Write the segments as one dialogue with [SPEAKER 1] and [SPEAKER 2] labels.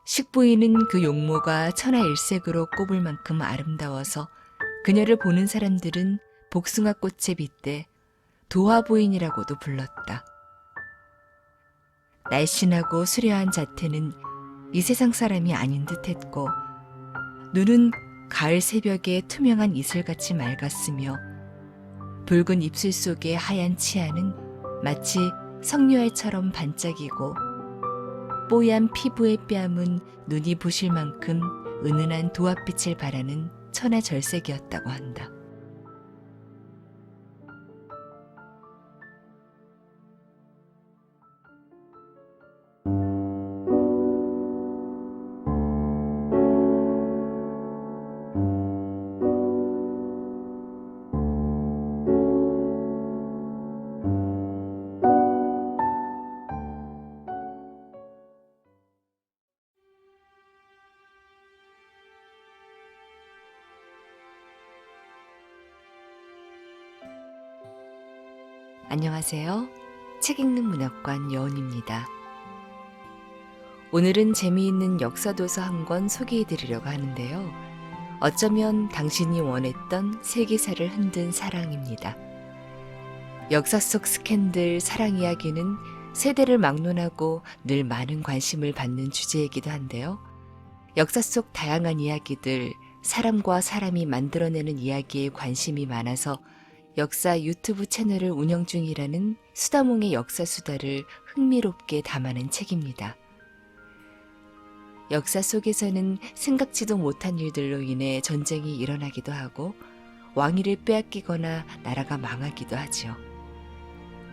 [SPEAKER 1] 식부인은 그 용모가 천하일색으로 꼽을 만큼 아름다워서 그녀를 보는 사람들은 복숭아꽃에 빗대 도화부인이라고도 불렀다. 날씬하고 수려한 자태는 이 세상 사람이 아닌 듯했고 눈은 가을 새벽의 투명한 이슬같이 맑았으며 붉은 입술 속의 하얀 치아는 마치 석류알처럼 반짝이고 뽀얀 피부의 뺨은 눈이 부실 만큼 은은한 도화빛을 바라는 천하절색이었다고 한다. 안녕하세요. 책 읽는 문학관 여운입니다. 오늘은 재미있는 역사도서 한 권 소개해드리려고 하는데요. 어쩌면 당신이 원했던 세계사를 흔든 사랑입니다. 역사 속 스캔들 사랑 이야기는 세대를 막론하고 늘 많은 관심을 받는 주제이기도 한데요. 역사 속 다양한 이야기들, 사람과 사람이 만들어내는 이야기에 관심이 많아서 역사 유튜브 채널을 운영 중이라는 수다몽의 역사수다를 흥미롭게 담아낸 책입니다. 역사 속에서는 생각지도 못한 일들로 인해 전쟁이 일어나기도 하고 왕위를 빼앗기거나 나라가 망하기도 하죠.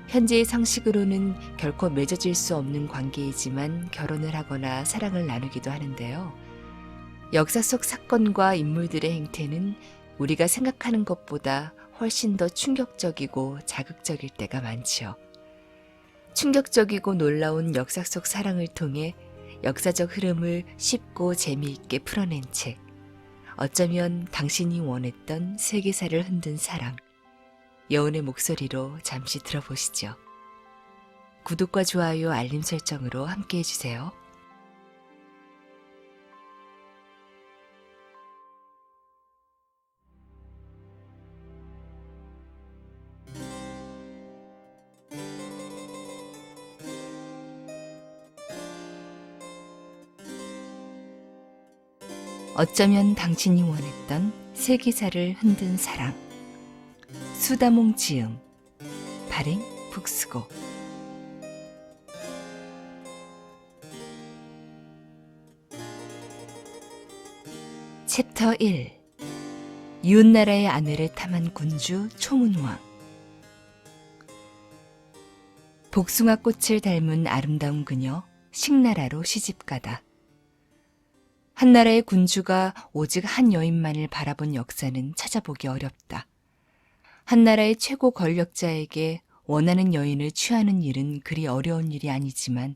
[SPEAKER 1] 현재의 상식으로는 결코 맺어질 수 없는 관계이지만 결혼을 하거나 사랑을 나누기도 하는데요. 역사 속 사건과 인물들의 행태는 우리가 생각하는 것보다 훨씬 더 충격적이고 자극적일 때가 많지요. 충격적이고 놀라운 역사 속 사랑을 통해 역사적 흐름을 쉽고 재미있게 풀어낸 책. 어쩌면 당신이 원했던 세계사를 흔든 사랑. 여운의 목소리로 잠시 들어보시죠. 구독과 좋아요, 알림 설정으로 함께 해주세요. 어쩌면 당신이 원했던 세계사를 흔든 사랑. 수다몽 지음, 발행 북스고. 챕터 1. 이웃나라의 아내를 탐한 군주 초문왕. 복숭아꽃을 닮은 아름다운 그녀, 식나라로 시집가다. 한 나라의 군주가 오직 한 여인만을 바라본 역사는 찾아보기 어렵다. 한 나라의 최고 권력자에게 원하는 여인을 취하는 일은 그리 어려운 일이 아니지만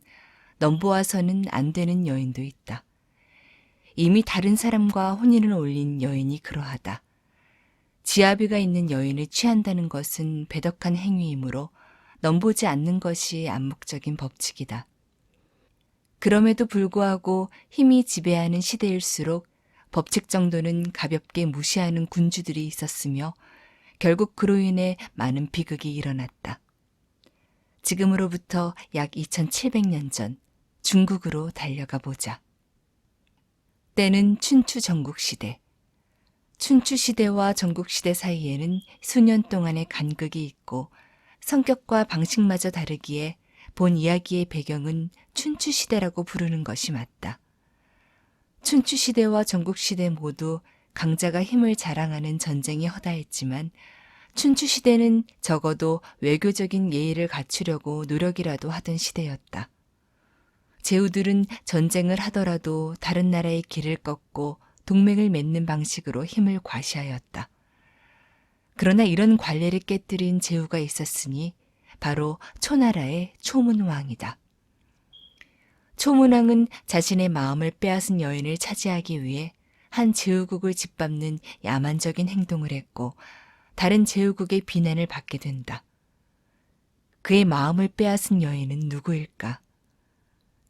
[SPEAKER 1] 넘보아서는 안 되는 여인도 있다. 이미 다른 사람과 혼인을 올린 여인이 그러하다. 지아비가 있는 여인을 취한다는 것은 배덕한 행위이므로 넘보지 않는 것이 암묵적인 법칙이다. 그럼에도 불구하고 힘이 지배하는 시대일수록 법칙 정도는 가볍게 무시하는 군주들이 있었으며 결국 그로 인해 많은 비극이 일어났다. 지금으로부터 약 2700년 전 중국으로 달려가 보자. 때는 춘추 전국시대. 춘추시대와 전국시대 사이에는 수년 동안의 간극이 있고 성격과 방식마저 다르기에 본 이야기의 배경은 춘추시대라고 부르는 것이 맞다. 춘추시대와 전국시대 모두 강자가 힘을 자랑하는 전쟁이 허다했지만 춘추시대는 적어도 외교적인 예의를 갖추려고 노력이라도 하던 시대였다. 제후들은 전쟁을 하더라도 다른 나라의 길을 꺾고 동맹을 맺는 방식으로 힘을 과시하였다. 그러나 이런 관례를 깨뜨린 제후가 있었으니 바로 초나라의 초문왕이다. 초문왕은 자신의 마음을 빼앗은 여인을 차지하기 위해 한 제후국을 짓밟는 야만적인 행동을 했고 다른 제후국의 비난을 받게 된다. 그의 마음을 빼앗은 여인은 누구일까?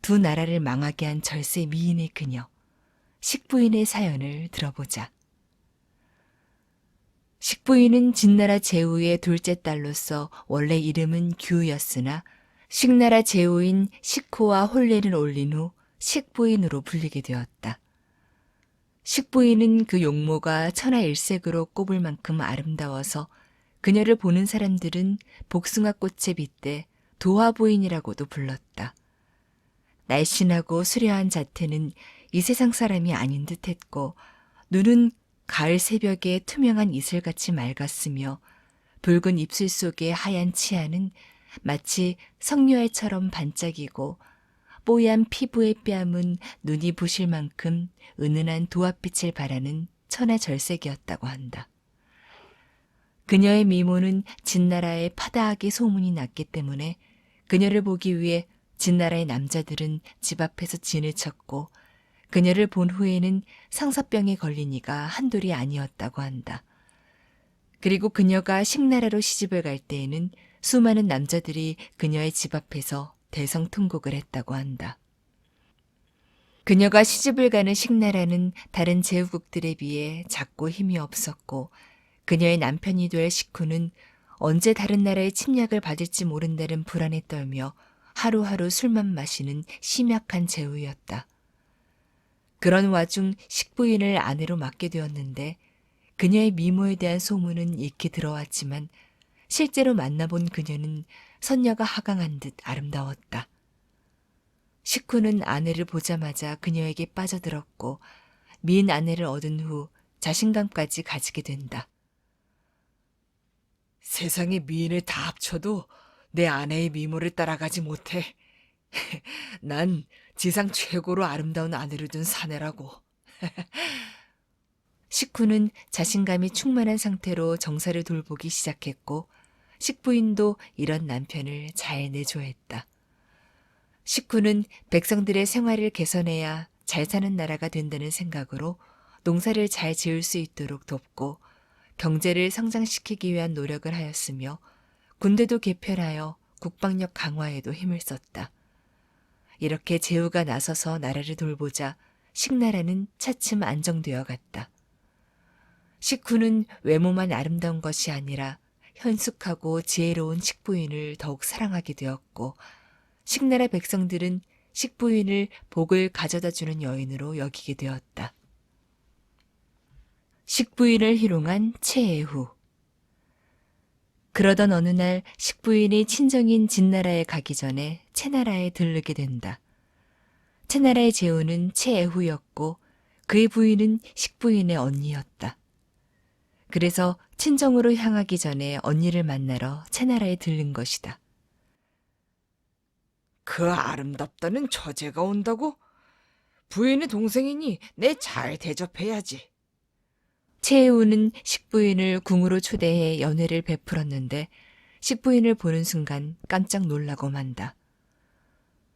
[SPEAKER 1] 두 나라를 망하게 한 절세 미인의 그녀, 식부인의 사연을 들어보자. 식부인은 진나라 제후의 둘째 딸로서 원래 이름은 규였으나 식나라 제후인 식후와 혼례를 올린 후 식부인으로 불리게 되었다. 식부인은 그 용모가 천하일색으로 꼽을 만큼 아름다워서 그녀를 보는 사람들은 복숭아꽃에 빗대 도화부인이라고도 불렀다. 날씬하고 수려한 자태는 이 세상 사람이 아닌 듯했고 눈은 가을 새벽의 투명한 이슬같이 맑았으며 붉은 입술 속의 하얀 치아는 마치 석류알처럼 반짝이고 뽀얀 피부의 뺨은 눈이 부실 만큼 은은한 도화빛을 발하는 천하절색이었다고 한다. 그녀의 미모는 진나라에 파다하게 소문이 났기 때문에 그녀를 보기 위해 진나라의 남자들은 집 앞에서 진을 쳤고 그녀를 본 후에는 상사병에 걸린 이가 한둘이 아니었다고 한다. 그리고 그녀가 식나라로 시집을 갈 때에는 수많은 남자들이 그녀의 집 앞에서 대성통곡을 했다고 한다. 그녀가 시집을 가는 식나라는 다른 제후국들에 비해 작고 힘이 없었고 그녀의 남편이 될 식후는 언제 다른 나라의 침략을 받을지 모른다는 불안에 떨며 하루하루 술만 마시는 심약한 제후였다. 그런 와중 식부인을 아내로 맡게 되었는데 그녀의 미모에 대한 소문은 익히 들어왔지만 실제로 만나본 그녀는 선녀가 하강한 듯 아름다웠다. 식후는 아내를 보자마자 그녀에게 빠져들었고 미인 아내를 얻은 후 자신감까지 가지게 된다. 세상의 미인을 다 합쳐도 내 아내의 미모를 따라가지 못해. 난 지상 최고로 아름다운 아내를 둔 사내라고. 식후는 자신감이 충만한 상태로 정사를 돌보기 시작했고 식부인도 이런 남편을 잘 내조했다. 식후는 백성들의 생활을 개선해야 잘 사는 나라가 된다는 생각으로 농사를 잘 지을 수 있도록 돕고 경제를 성장시키기 위한 노력을 하였으며 군대도 개편하여 국방력 강화에도 힘을 썼다. 이렇게 제후가 나서서 나라를 돌보자 식나라는 차츰 안정되어 갔다. 식후는 외모만 아름다운 것이 아니라 현숙하고 지혜로운 식부인을 더욱 사랑하게 되었고 식나라 백성들은 식부인을 복을 가져다주는 여인으로 여기게 되었다. 식부인을 희롱한 최애후. 그러던 어느 날 식부인이 친정인 진나라에 가기 전에 채나라에 들르게 된다. 채나라의 제후는 최애후였고 그의 부인은 식부인의 언니였다. 그래서 친정으로 향하기 전에 언니를 만나러 채나라에 들른 것이다. 그 아름답다는 처제가 온다고? 부인의 동생이니 내 잘 대접해야지. 최애우는 식부인을 궁으로 초대해 연회를 베풀었는데 식부인을 보는 순간 깜짝 놀라고 만다.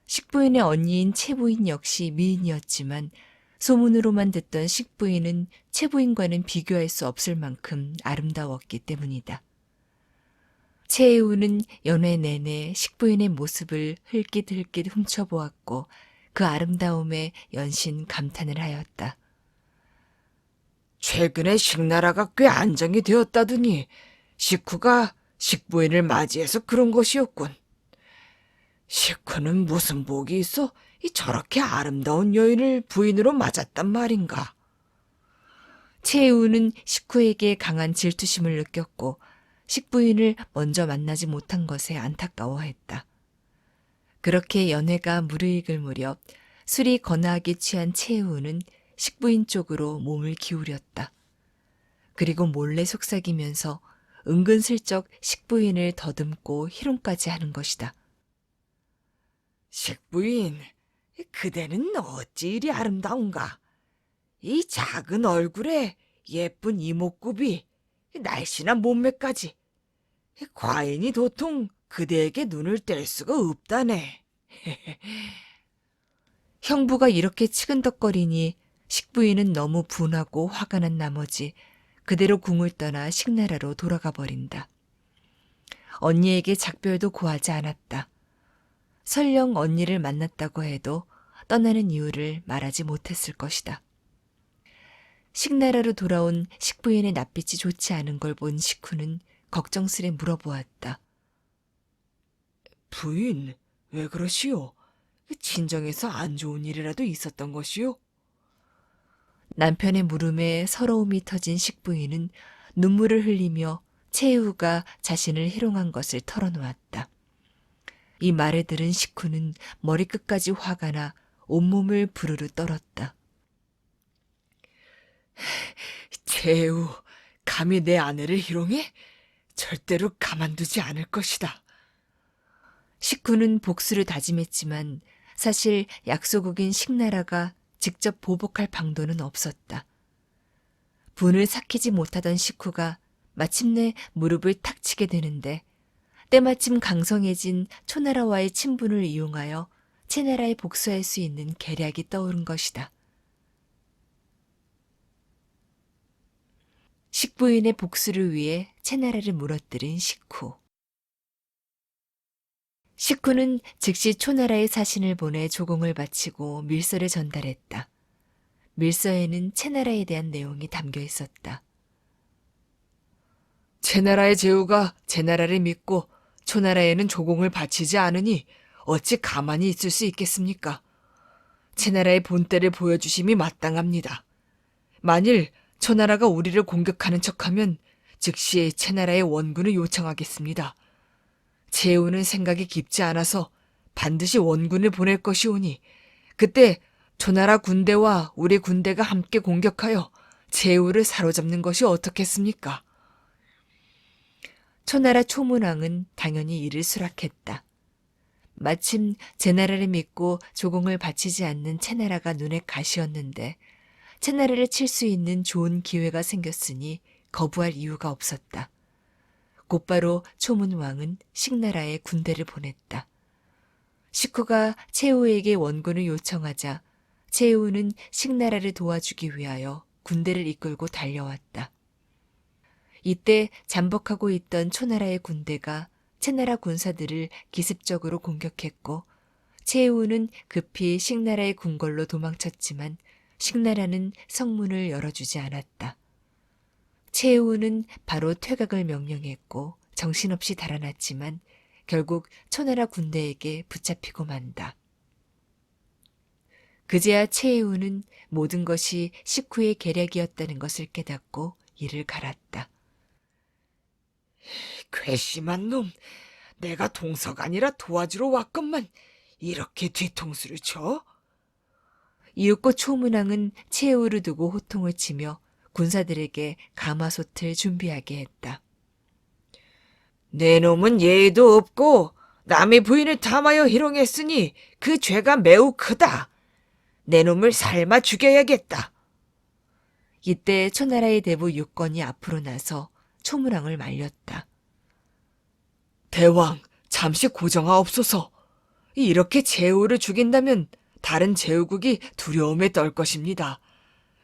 [SPEAKER 1] 식부인의 언니인 채부인 역시 미인이었지만 소문으로만 듣던 식부인은 채부인과는 비교할 수 없을 만큼 아름다웠기 때문이다. 최애우는 연회 내내 식부인의 모습을 흘깃흘깃 훔쳐보았고 그 아름다움에 연신 감탄을 하였다. 최근에 식나라가 꽤 안정이 되었다더니 식후가 식부인을 맞이해서 그런 것이었군. 식후는 무슨 복이 있어 저렇게 아름다운 여인을 부인으로 맞았단 말인가. 최애우는 식후에게 강한 질투심을 느꼈고 식부인을 먼저 만나지 못한 것에 안타까워했다. 그렇게 연회가 무르익을 무렵 술이 거나하게 취한 최애우는 식부인 쪽으로 몸을 기울였다. 그리고 몰래 속삭이면서 은근슬쩍 식부인을 더듬고 희롱까지 하는 것이다. 식부인, 그대는 어찌 이리 아름다운가? 이 작은 얼굴에 예쁜 이목구비, 날씬한 몸매까지. 과인이 도통 그대에게 눈을 뗄 수가 없다네. 형부가 이렇게 치근덕거리니 식부인은 너무 분하고 화가 난 나머지 그대로 궁을 떠나 식나라로 돌아가 버린다. 언니에게 작별도 구하지 않았다. 설령 언니를 만났다고 해도 떠나는 이유를 말하지 못했을 것이다. 식나라로 돌아온 식부인의 낯빛이 좋지 않은 걸 본 식후는 걱정스레 물어보았다. 부인, 왜 그러시오? 친정에서 안 좋은 일이라도 있었던 것이오? 남편의 물음에 서러움이 터진 식부인은 눈물을 흘리며 최우가 자신을 희롱한 것을 털어놓았다. 이 말을 들은 식후는 머리끝까지 화가 나 온몸을 부르르 떨었다. 최우, 감히 내 아내를 희롱해? 절대로 가만두지 않을 것이다. 식구는 복수를 다짐했지만 사실 약소국인 식나라가 직접 보복할 방도는 없었다. 분을 삭히지 못하던 식구가 마침내 무릎을 탁 치게 되는데 때마침 강성해진 초나라와의 친분을 이용하여 채나라에 복수할 수 있는 계략이 떠오른 것이다. 식부인의 복수를 위해 채나라를 무너뜨린 식후. 식후는 즉시 초나라에 사신을 보내 조공을 바치고 밀서를 전달했다. 밀서에는 채나라에 대한 내용이 담겨 있었다. 채나라의 제후가 제나라를 믿고 초나라에는 조공을 바치지 않으니 어찌 가만히 있을 수 있겠습니까? 채나라의 본때를 보여주심이 마땅합니다. 만일 초나라가 우리를 공격하는 척하면 즉시 채나라의 원군을 요청하겠습니다. 제후는 생각이 깊지 않아서 반드시 원군을 보낼 것이오니 그때 초나라 군대와 우리 군대가 함께 공격하여 제후를 사로잡는 것이 어떻겠습니까? 초나라 초문왕은 당연히 이를 수락했다. 마침 제나라를 믿고 조공을 바치지 않는 채나라가 눈에 가시였는데 채나라를 칠 수 있는 좋은 기회가 생겼으니 거부할 이유가 없었다. 곧바로 초문왕은 식나라에 군대를 보냈다. 식후가 최우에게 원군을 요청하자 최우는 식나라를 도와주기 위하여 군대를 이끌고 달려왔다. 이때 잠복하고 있던 초나라의 군대가 채나라 군사들을 기습적으로 공격했고 최우는 급히 식나라의 궁궐로 도망쳤지만 식나라는 성문을 열어주지 않았다. 최우는 바로 퇴각을 명령했고 정신없이 달아났지만 결국 초나라 군대에게 붙잡히고 만다. 그제야 최우는 모든 것이 식후의 계략이었다는 것을 깨닫고 이를 갈았다. 괘씸한 놈, 내가 동서가 아니라 도와주러 왔건만 이렇게 뒤통수를 쳐? 이윽고 초문왕은 최우를 두고 호통을 치며 군사들에게 가마솥을 준비하게 했다. 내 놈은 예의도 없고 남의 부인을 탐하여 희롱했으니 그 죄가 매우 크다. 내 놈을 삶아 죽여야겠다. 이때 초나라의 대부 육건이 앞으로 나서 초문왕을 말렸다. 대왕, 잠시 고정하옵소서. 이렇게 제후를 죽인다면 다른 제후국이 두려움에 떨 것입니다.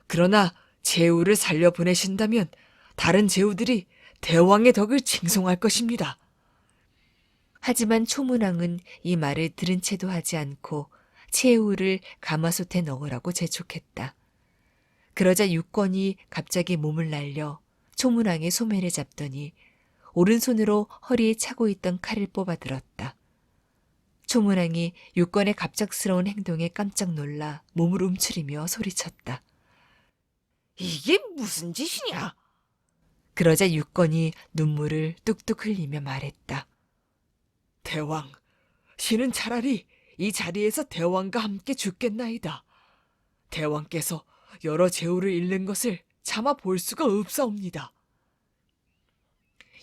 [SPEAKER 1] 그러나 제후를 살려보내신다면 다른 제후들이 대왕의 덕을 칭송할 것입니다. 하지만 초문왕은 이 말을 들은 채도 하지 않고 제후를 가마솥에 넣으라고 재촉했다. 그러자 육건이 갑자기 몸을 날려 초문왕의 소매를 잡더니 오른손으로 허리에 차고 있던 칼을 뽑아들었다. 초문왕이 육건의 갑작스러운 행동에 깜짝 놀라 몸을 움츠리며 소리쳤다. 이게 무슨 짓이냐? 그러자 육건이 눈물을 뚝뚝 흘리며 말했다. 대왕, 신은 차라리 이 자리에서 대왕과 함께 죽겠나이다. 대왕께서 여러 제후를 잃는 것을 차마 볼 수가 없사옵니다.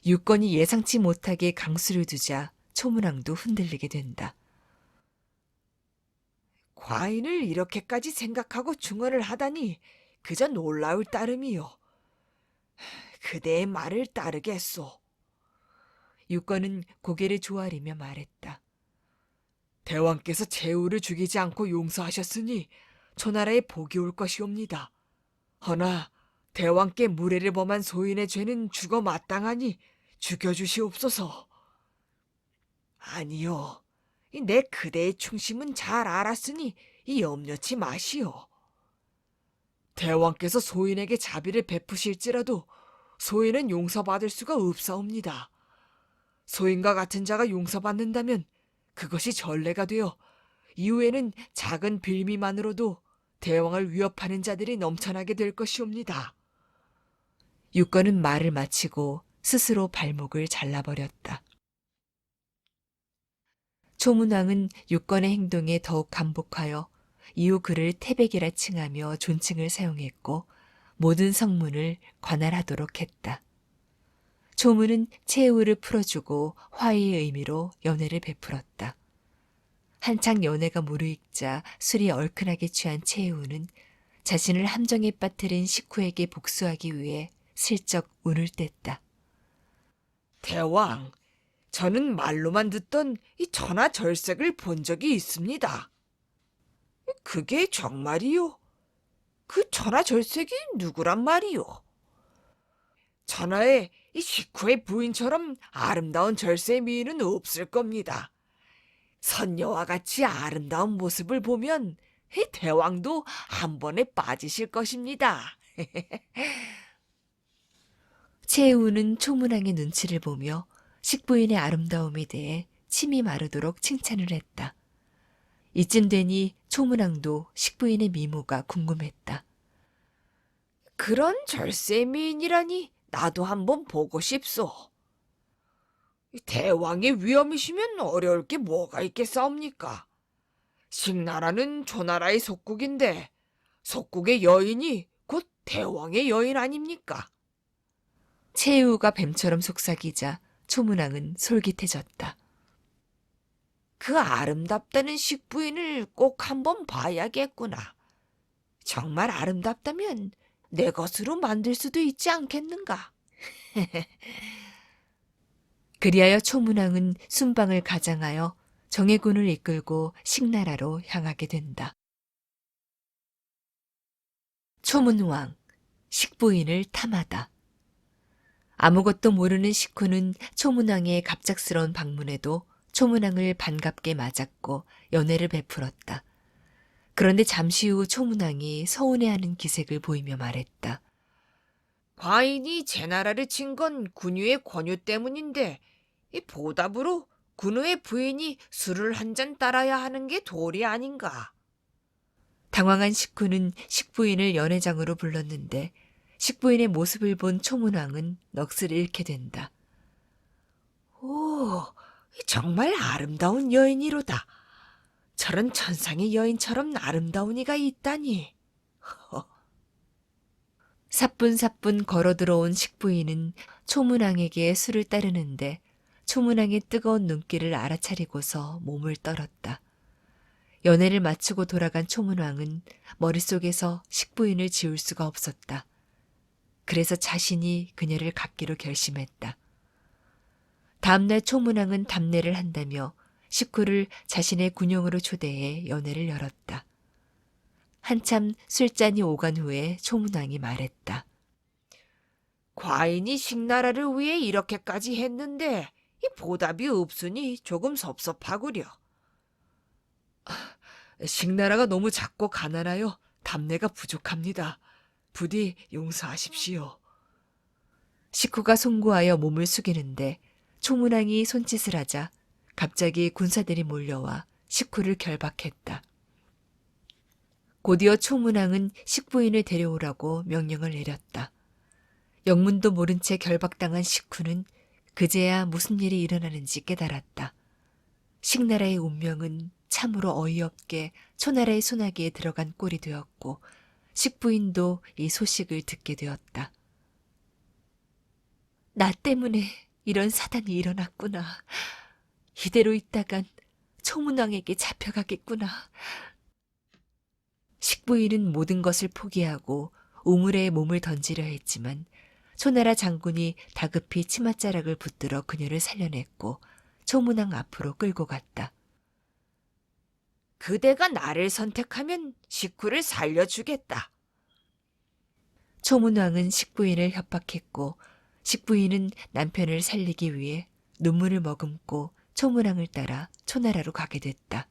[SPEAKER 1] 육건이 예상치 못하게 강수를 두자 초문왕도 흔들리게 된다. 과인을 이렇게까지 생각하고 중언을 하다니 그저 놀라울 따름이요. 그대의 말을 따르겠소. 육건은 고개를 조아리며 말했다. 대왕께서 제후를 죽이지 않고 용서하셨으니 초나라에 복이 올 것이옵니다. 허나 대왕께 무례를 범한 소인의 죄는 죽어 마땅하니 죽여주시옵소서. 아니요,
[SPEAKER 2] 내 그대의 충심은 잘 알았으니 이 염려치 마시오. 대왕께서 소인에게 자비를 베푸실지라도 소인은 용서받을 수가 없사옵니다. 소인과 같은 자가 용서받는다면 그것이 전례가 되어 이후에는 작은 빌미만으로도 대왕을 위협하는 자들이 넘쳐나게 될 것이옵니다.
[SPEAKER 1] 육건은 말을 마치고 스스로 발목을 잘라버렸다. 초문왕은 육건의 행동에 더욱 감복하여 이후 그를 태백이라 칭하며 존칭을 사용했고 모든 성문을 관할하도록 했다. 초문은 최후를 풀어주고 화의의 의미로 연회를 베풀었다. 한창 연회가 무르익자 술이 얼큰하게 취한 최후는 자신을 함정에 빠뜨린 식구에게 복수하기 위해 슬쩍 운을 뗐다.
[SPEAKER 2] 대왕, 저는 말로만 듣던 이 천하절색을 본 적이 있습니다. 그게 정말이요? 그 천하절색이 누구란 말이요? 천하에 이 식후의 부인처럼 아름다운 절세 미인은 없을 겁니다. 선녀와 같이 아름다운 모습을 보면 이 대왕도 한 번에 빠지실 것입니다.
[SPEAKER 1] 최우는 초문왕의 눈치를 보며 식부인의 아름다움에 대해 침이 마르도록 칭찬을 했다. 이쯤 되니 초문왕도 식부인의 미모가 궁금했다.
[SPEAKER 2] 그런 절세 미인이라니 나도 한번 보고 싶소. 대왕의 위엄이시면 어려울 게 뭐가 있겠사옵니까? 식나라는 조나라의 속국인데 속국의 여인이 곧 대왕의 여인 아닙니까?
[SPEAKER 1] 최우가 뱀처럼 속삭이자 초문왕은 솔깃해졌다.
[SPEAKER 2] 그 아름답다는 식부인을 꼭 한번 봐야겠구나. 정말 아름답다면 내 것으로 만들 수도 있지 않겠는가?
[SPEAKER 1] 그리하여 초문왕은 순방을 가장하여 정예군을 이끌고 식나라로 향하게 된다. 초문왕, 식부인을 탐하다. 아무것도 모르는 식후는 초문왕의 갑작스러운 방문에도 초문왕을 반갑게 맞았고 연회를 베풀었다. 그런데 잠시 후 초문왕이 서운해하는 기색을 보이며 말했다.
[SPEAKER 2] 과인이 제 나라를 친 건 군유의 권유 때문인데 이 보답으로 군우의 부인이 술을 한 잔 따라야 하는 게 도리 아닌가?
[SPEAKER 1] 당황한 식후는 식부인을 연회장으로 불렀는데 식부인의 모습을 본 초문왕은 넋을 잃게 된다.
[SPEAKER 2] 오, 정말 아름다운 여인이로다. 저런 천상의 여인처럼 아름다운 이가 있다니.
[SPEAKER 1] 사뿐사뿐 걸어 들어온 식부인은 초문왕에게 술을 따르는데 초문왕의 뜨거운 눈길을 알아차리고서 몸을 떨었다. 연회를 마치고 돌아간 초문왕은 머릿속에서 식부인을 지울 수가 없었다. 그래서 자신이 그녀를 갖기로 결심했다. 다음날 초문왕은 답례를 한다며 식구를 자신의 군용으로 초대해 연회를 열었다. 한참 술잔이 오간 후에 초문왕이 말했다.
[SPEAKER 2] 과인이 식나라를 위해 이렇게까지 했는데 이 보답이 없으니 조금 섭섭하구려.
[SPEAKER 1] 식나라가 너무 작고 가난하여 답례가 부족합니다. 부디 용서하십시오. 식구가 송구하여 몸을 숙이는데 초문왕이 손짓을 하자 갑자기 군사들이 몰려와 식구를 결박했다. 곧이어 초문왕은 식부인을 데려오라고 명령을 내렸다. 영문도 모른 채 결박당한 식구는 그제야 무슨 일이 일어나는지 깨달았다. 식나라의 운명은 참으로 어이없게 초나라의 소나기에 들어간 꼴이 되었고 식부인도 이 소식을 듣게 되었다. 나 때문에 이런 사단이 일어났구나. 이대로 있다간 초문왕에게 잡혀가겠구나. 식부인은 모든 것을 포기하고 우물에 몸을 던지려 했지만 초나라 장군이 다급히 치맛자락을 붙들어 그녀를 살려냈고 초문왕 앞으로 끌고 갔다.
[SPEAKER 2] 그대가 나를 선택하면 식구를 살려주겠다.
[SPEAKER 1] 초문왕은 식부인을 협박했고 식부인은 남편을 살리기 위해 눈물을 머금고 초문왕을 따라 초나라로 가게 됐다.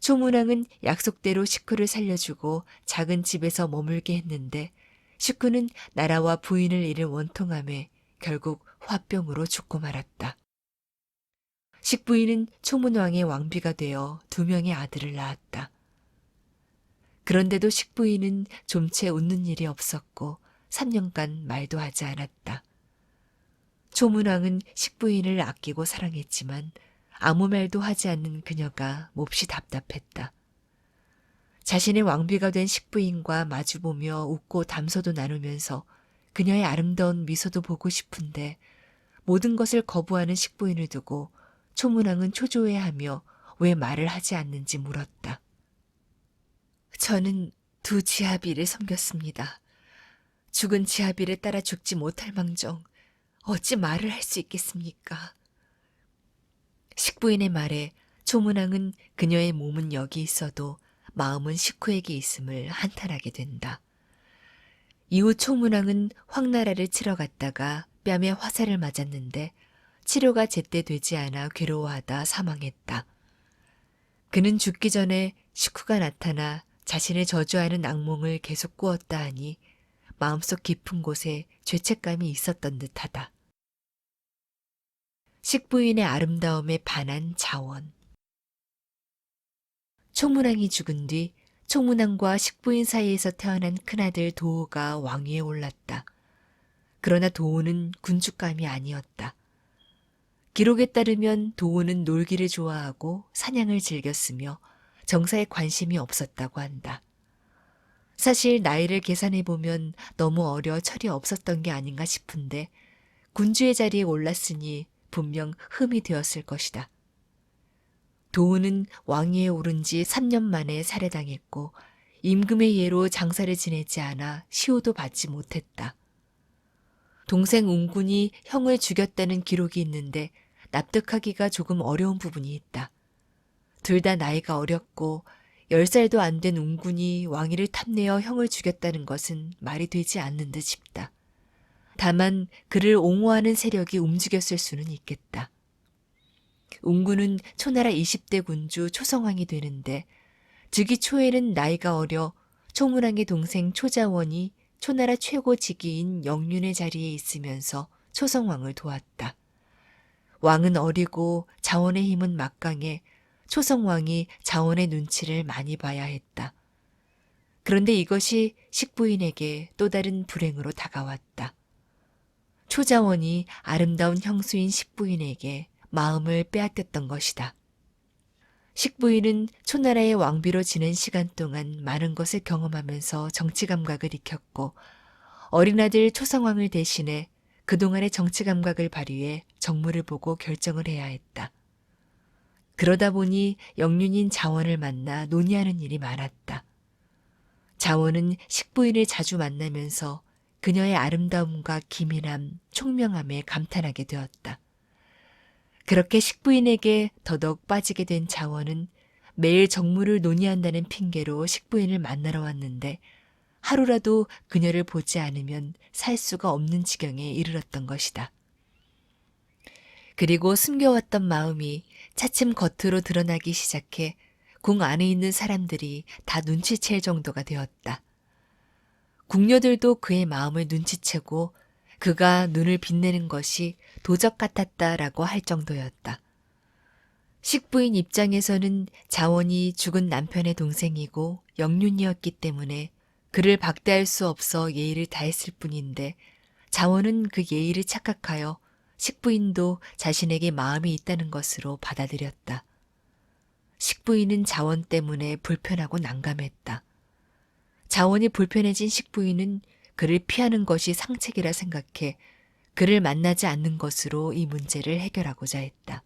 [SPEAKER 1] 초문왕은 약속대로 식구를 살려주고 작은 집에서 머물게 했는데 식구는 나라와 부인을 잃은 원통함에 결국 화병으로 죽고 말았다. 식부인은 초문왕의 왕비가 되어 2명의 아들을 낳았다. 그런데도 식부인은 좀채 웃는 일이 없었고 3년간 말도 하지 않았다. 초문왕은 식부인을 아끼고 사랑했지만 아무 말도 하지 않는 그녀가 몹시 답답했다. 자신의 왕비가 된 식부인과 마주보며 웃고 담소도 나누면서 그녀의 아름다운 미소도 보고 싶은데 모든 것을 거부하는 식부인을 두고 초문왕은 초조해하며 왜 말을 하지 않는지 물었다. 저는 2 지하비를 섬겼습니다. 죽은 지하비를 따라 죽지 못할 망정 어찌 말을 할 수 있겠습니까? 식부인의 말에 초문왕은 그녀의 몸은 여기 있어도 마음은 식후에게 있음을 한탄하게 된다. 이후 초문왕은 황나라를 치러 갔다가 뺨에 화살을 맞았는데 치료가 제때 되지 않아 괴로워하다 사망했다. 그는 죽기 전에 식후가 나타나 자신을 저주하는 악몽을 계속 꾸었다 하니 마음속 깊은 곳에 죄책감이 있었던 듯하다. 식부인의 아름다움에 반한 자원. 초문왕이 죽은 뒤 초문왕과 식부인 사이에서 태어난 큰아들 도우가 왕위에 올랐다. 그러나 도우는 군주감이 아니었다. 기록에 따르면 도우는 놀기를 좋아하고 사냥을 즐겼으며 정사에 관심이 없었다고 한다. 사실 나이를 계산해보면 너무 어려 철이 없었던 게 아닌가 싶은데 군주의 자리에 올랐으니 분명 흠이 되었을 것이다. 도우는 왕위에 오른 지 3년 만에 살해당했고 임금의 예로 장사를 지내지 않아 시호도 받지 못했다. 동생 웅군이 형을 죽였다는 기록이 있는데 납득하기가 조금 어려운 부분이 있다. 둘 다 나이가 어렸고 10살도 안 된 웅군이 왕위를 탐내어 형을 죽였다는 것은 말이 되지 않는 듯 싶다. 다만 그를 옹호하는 세력이 움직였을 수는 있겠다. 웅군은 초나라 20대 군주 초성왕이 되는데 즉위 초에는 나이가 어려 초문왕의 동생 초자원이 초나라 최고 직위인 영륜의 자리에 있으면서 초성왕을 도왔다. 왕은 어리고 자원의 힘은 막강해 초성왕이 자원의 눈치를 많이 봐야 했다. 그런데 이것이 식부인에게 또 다른 불행으로 다가왔다. 초자원이 아름다운 형수인 식부인에게 마음을 빼앗겼던 것이다. 식부인은 초나라의 왕비로 지낸 시간 동안 많은 것을 경험하면서 정치 감각을 익혔고 어린아들 초성왕을 대신해 그동안의 정치 감각을 발휘해 정무를 보고 결정을 해야 했다. 그러다 보니 영륜인 자원을 만나 논의하는 일이 많았다. 자원은 식부인을 자주 만나면서 그녀의 아름다움과 기민함, 총명함에 감탄하게 되었다. 그렇게 식부인에게 더더욱 빠지게 된 자원은 매일 정무를 논의한다는 핑계로 식부인을 만나러 왔는데 하루라도 그녀를 보지 않으면 살 수가 없는 지경에 이르렀던 것이다. 그리고 숨겨왔던 마음이 차츰 겉으로 드러나기 시작해 궁 안에 있는 사람들이 다 눈치챌 정도가 되었다. 궁녀들도 그의 마음을 눈치채고 그가 눈을 빛내는 것이 도적 같았다라고 할 정도였다. 식부인 입장에서는 자원이 죽은 남편의 동생이고 영륜이었기 때문에 그를 박대할 수 없어 예의를 다했을 뿐인데 자원은 그 예의를 착각하여 식부인도 자신에게 마음이 있다는 것으로 받아들였다. 식부인은 자원 때문에 불편하고 난감했다. 자원이 불편해진 식부인은 그를 피하는 것이 상책이라 생각해 그를 만나지 않는 것으로 이 문제를 해결하고자 했다.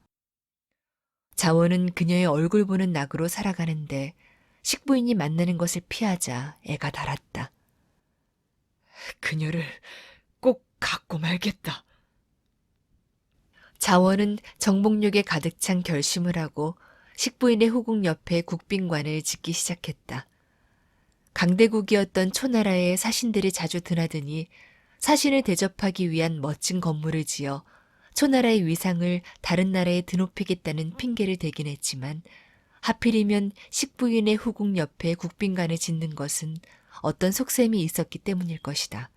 [SPEAKER 1] 자원은 그녀의 얼굴 보는 낙으로 살아가는데 식부인이 만나는 것을 피하자 애가 달았다.
[SPEAKER 2] 그녀를 꼭 갖고 말겠다.
[SPEAKER 1] 자원은 정복력에 가득 찬 결심을 하고 식부인의 후궁 옆에 국빈관을 짓기 시작했다. 강대국이었던 초나라에 사신들이 자주 드나드니 사신을 대접하기 위한 멋진 건물을 지어 초나라의 위상을 다른 나라에 드높이겠다는 핑계를 대긴 했지만 하필이면 식부인의 후궁 옆에 국빈관을 짓는 것은 어떤 속셈이 있었기 때문일 것이다.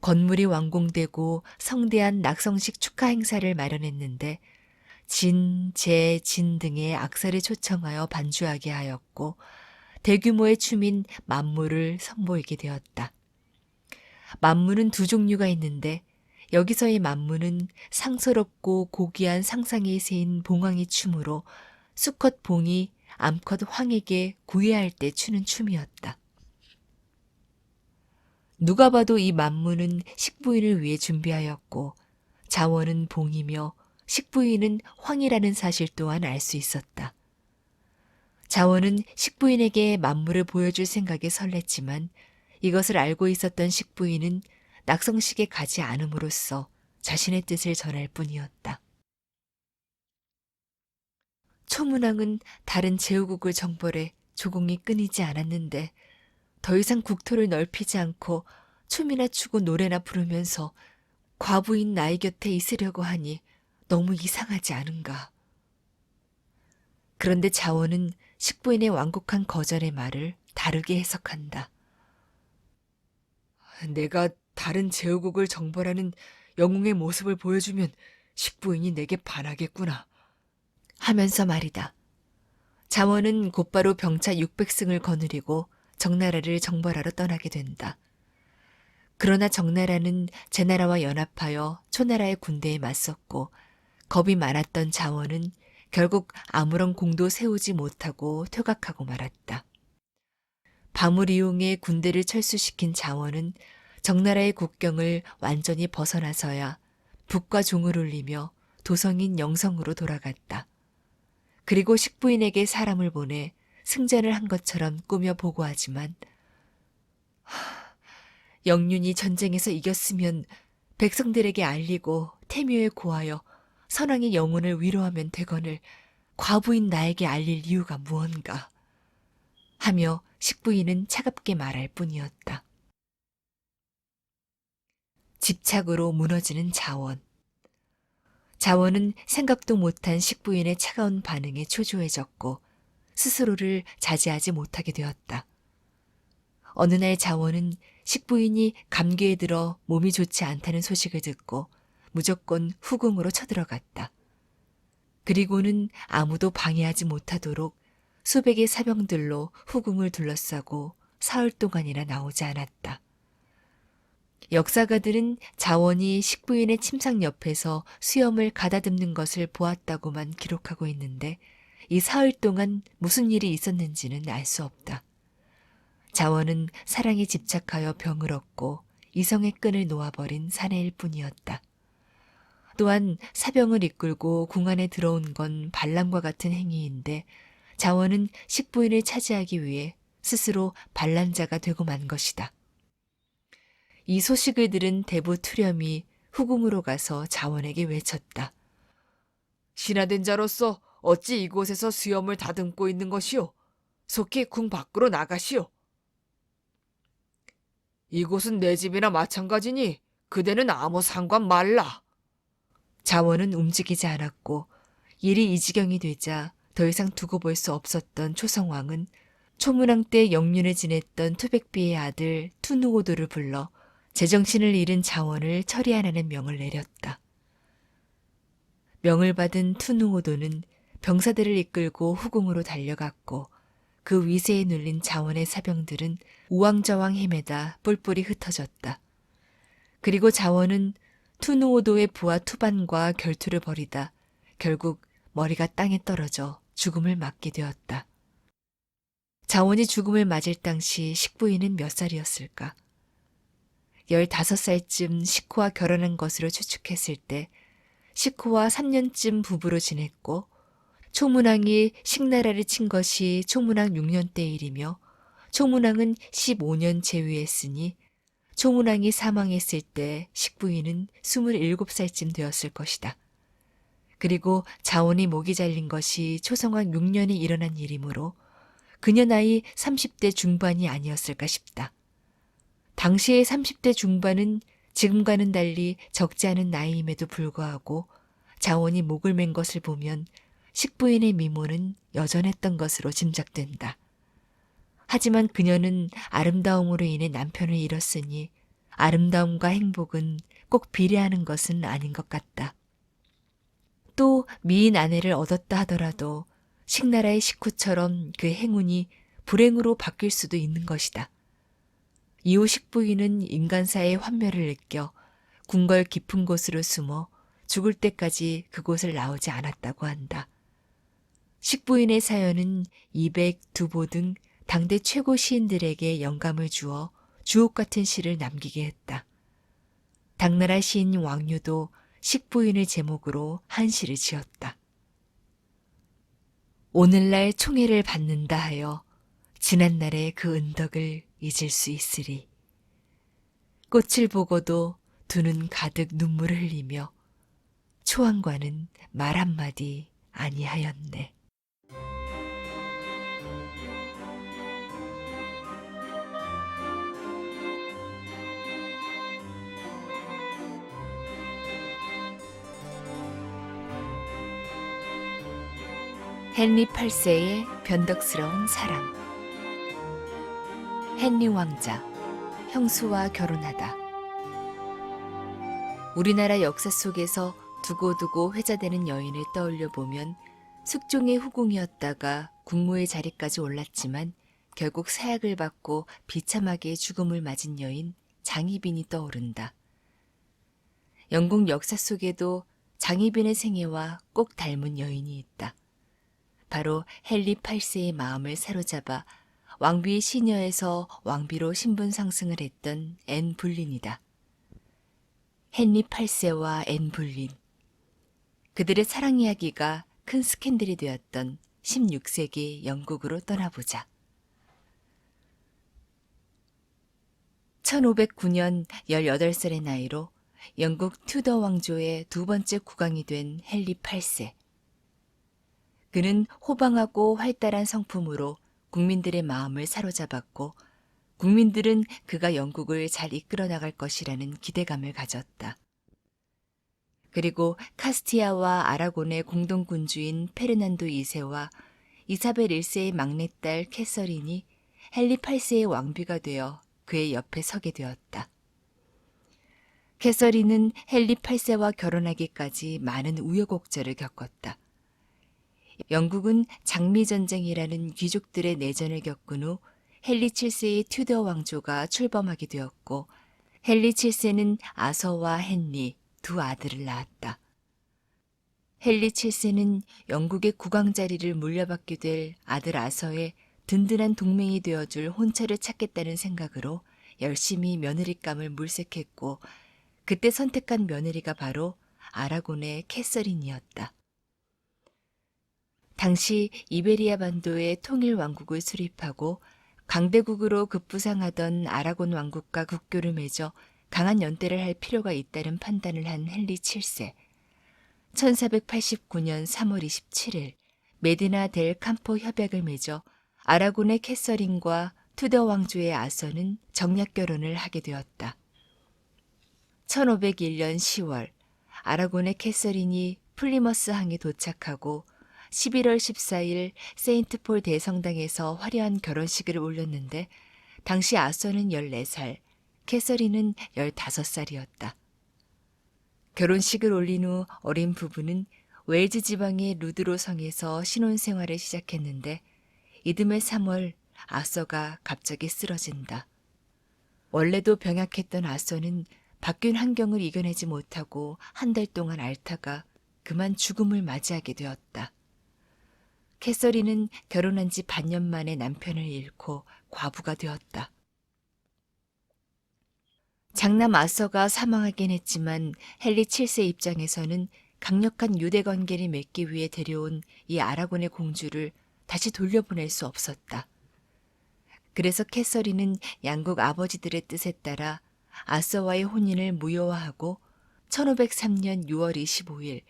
[SPEAKER 1] 건물이 완공되고 성대한 낙성식 축하 행사를 마련했는데 진, 재, 진 등의 악사를 초청하여 반주하게 하였고 대규모의 춤인 만무를 선보이게 되었다. 만무는 두 종류가 있는데 여기서의 만무는 상스럽고 고귀한 상상에 새인 봉황의 춤으로 수컷 봉이 암컷 황에게 구애할 때 추는 춤이었다. 누가 봐도 이 만무는 식부인을 위해 준비하였고 자원은 봉이며 식부인은 황이라는 사실 또한 알 수 있었다. 자원은 식부인에게 만무를 보여줄 생각에 설렜지만 이것을 알고 있었던 식부인은 낙성식에 가지 않음으로써 자신의 뜻을 전할 뿐이었다. 초문왕은 다른 제후국을 정벌해 조공이 끊이지 않았는데 더 이상 국토를 넓히지 않고 춤이나 추고 노래나 부르면서 과부인 나의 곁에 있으려고 하니 너무 이상하지 않은가. 그런데 자원은 식부인의 완곡한 거절의 말을 다르게 해석한다.
[SPEAKER 2] 내가 다른 제후국을 정벌하는 영웅의 모습을 보여주면 식부인이 내게 반하겠구나.
[SPEAKER 1] 하면서 말이다. 자원은 곧바로 병차 600승을 거느리고 정나라를 정벌하러 떠나게 된다. 그러나 정나라는 제나라와 연합하여 초나라의 군대에 맞섰고 겁이 많았던 자원은 결국 아무런 공도 세우지 못하고 퇴각하고 말았다. 밤을 이용해 군대를 철수시킨 자원은 정나라의 국경을 완전히 벗어나서야 북과 종을 울리며 도성인 영성으로 돌아갔다. 그리고 식부인에게 사람을 보내 승전을 한 것처럼 꾸며 보고하지만 영륜이 전쟁에서 이겼으면 백성들에게 알리고 태묘에 고하여 선왕의 영혼을 위로하면 되거늘 과부인 나에게 알릴 이유가 무언가 하며 식부인은 차갑게 말할 뿐이었다. 집착으로 무너지는 자원. 자원은 생각도 못한 식부인의 차가운 반응에 초조해졌고 스스로를 자제하지 못하게 되었다. 어느 날 자원은 식부인이 감기에 들어 몸이 좋지 않다는 소식을 듣고 무조건 후궁으로 쳐들어갔다. 그리고는 아무도 방해하지 못하도록 수백의 사병들로 후궁을 둘러싸고 사흘 동안이나 나오지 않았다. 역사가들은 자원이 식부인의 침상 옆에서 수염을 가다듬는 것을 보았다고만 기록하고 있는데 이 사흘 동안 무슨 일이 있었는지는 알 수 없다. 자원은 사랑에 집착하여 병을 얻고 이성의 끈을 놓아버린 사내일 뿐이었다. 또한 사병을 이끌고 궁 안에 들어온 건 반란과 같은 행위인데 자원은 식부인을 차지하기 위해 스스로 반란자가 되고 만 것이다. 이 소식을 들은 대부 투렴이 후궁으로 가서 자원에게 외쳤다.
[SPEAKER 2] 신하된 자로서 어찌 이곳에서 수염을 다듬고 있는 것이오? 속히 궁 밖으로 나가시오. 이곳은 내 집이나 마찬가지니 그대는 아무 상관 말라.
[SPEAKER 1] 자원은 움직이지 않았고 일이 이 지경이 되자 더 이상 두고 볼 수 없었던 초성왕은 초문왕 때 영륜을 지냈던 투백비의 아들 투누오도를 불러 제정신을 잃은 자원을 처리하라는 명을 내렸다. 명을 받은 투누오도는 병사들을 이끌고 후궁으로 달려갔고 그 위세에 눌린 자원의 사병들은 우왕좌왕 헤매다 뿔뿔이 흩어졌다. 그리고 자원은 투누오도의 부하 투반과 결투를 벌이다 결국 머리가 땅에 떨어져 죽음을 맞게 되었다. 자원이 죽음을 맞을 당시 식부인은 몇 살이었을까? 15살쯤 식후와 결혼한 것으로 추측했을 때 식후와 3년쯤 부부로 지냈고 초문왕이 식나라를 친 것이 초문왕 6년 때 일이며 초문왕은 15년 재위했으니 초문왕이 사망했을 때 식부인은 27살쯤 되었을 것이다. 그리고 자원이 목이 잘린 것이 초성왕 6년에 일어난 일이므로 그녀 나이 30대 중반이 아니었을까 싶다. 당시의 30대 중반은 지금과는 달리 적지 않은 나이임에도 불구하고 자원이 목을 맨 것을 보면 식부인의 미모는 여전했던 것으로 짐작된다. 하지만 그녀는 아름다움으로 인해 남편을 잃었으니 아름다움과 행복은 꼭 비례하는 것은 아닌 것 같다. 또 미인 아내를 얻었다 하더라도 식나라의 식구처럼 그 행운이 불행으로 바뀔 수도 있는 것이다. 이후 식부인은 인간사의 환멸을 느껴 궁궐 깊은 곳으로 숨어 죽을 때까지 그곳을 나오지 않았다고 한다. 식부인의 사연은 이백, 두보 등 당대 최고 시인들에게 영감을 주어 주옥 같은 시를 남기게 했다. 당나라 시인 왕유도 식부인을 제목으로 한 시를 지었다. 오늘날 총애를 받는다 하여 지난날의 그 은덕을 잊을 수 있으리. 꽃을 보고도 두 눈 가득 눈물을 흘리며 초안과는 말 한마디 아니하였네. 헨리 8세의 변덕스러운 사랑. 헨리 왕자, 형수와 결혼하다. 우리나라 역사 속에서 두고두고 회자되는 여인을 떠올려 보면 숙종의 후궁이었다가 국무의 자리까지 올랐지만 결국 사약을 받고 비참하게 죽음을 맞은 여인 장희빈이 떠오른다. 영국 역사 속에도 장희빈의 생애와 꼭 닮은 여인이 있다. 바로 헨리 8세의 마음을 사로잡아 왕비의 시녀에서 왕비로 신분 상승을 했던 앤 불린이다. 헨리 8세와 앤 불린. 그들의 사랑 이야기가 큰 스캔들이 되었던 16세기 영국으로 떠나보자. 1509년 18살의 나이로 영국 튜더 왕조의 두 번째 국왕이 된 헨리 8세. 그는 호방하고 활달한 성품으로 국민들의 마음을 사로잡았고 국민들은 그가 영국을 잘 이끌어 나갈 것이라는 기대감을 가졌다. 그리고 카스티아와 아라곤의 공동군주인 페르난도 2세와 이사벨 1세의 막내딸 캐서린이 헨리 8세의 왕비가 되어 그의 옆에 서게 되었다. 캐서린은 헨리 8세와 결혼하기까지 많은 우여곡절을 겪었다. 영국은 장미전쟁이라는 귀족들의 내전을 겪은 후 헨리 7세의 튜더 왕조가 출범하게 되었고 헨리 7세는 아서와 헨리 두 아들을 낳았다. 헨리 7세는 영국의 국왕 자리를 물려받게 될 아들 아서의 든든한 동맹이 되어줄 혼처를 찾겠다는 생각으로 열심히 며느리감을 물색했고 그때 선택한 며느리가 바로 아라곤의 캐서린이었다. 당시 이베리아 반도의 통일 왕국을 수립하고 강대국으로 급부상하던 아라곤 왕국과 국교를 맺어 강한 연대를 할 필요가 있다는 판단을 한 헨리 7세. 1489년 3월 27일 메디나 델 캠포 협약을 맺어 아라곤의 캐서린과 투더 왕조의 아서는 정략 결혼을 하게 되었다. 1501년 10월 아라곤의 캐서린이 플리머스 항에 도착하고 11월 14일 세인트폴 대성당에서 화려한 결혼식을 올렸는데 당시 아서는 14살, 캐서린은 15살이었다. 결혼식을 올린 후 어린 부부는 웨일즈 지방의 루드로 성에서 신혼생활을 시작했는데 이듬해 3월 아서가 갑자기 쓰러진다. 원래도 병약했던 아서는 바뀐 환경을 이겨내지 못하고 한 달 동안 앓다가 그만 죽음을 맞이하게 되었다. 캐서린은 결혼한 지 반년 만에 남편을 잃고 과부가 되었다. 장남 아서가 사망하긴 했지만 헨리 7세 입장에서는 강력한 유대 관계를 맺기 위해 데려온 이 아라곤의 공주를 다시 돌려보낼 수 없었다. 그래서 캐서린은 양국 아버지들의 뜻에 따라 아서와의 혼인을 무효화하고 1503년 6월 25일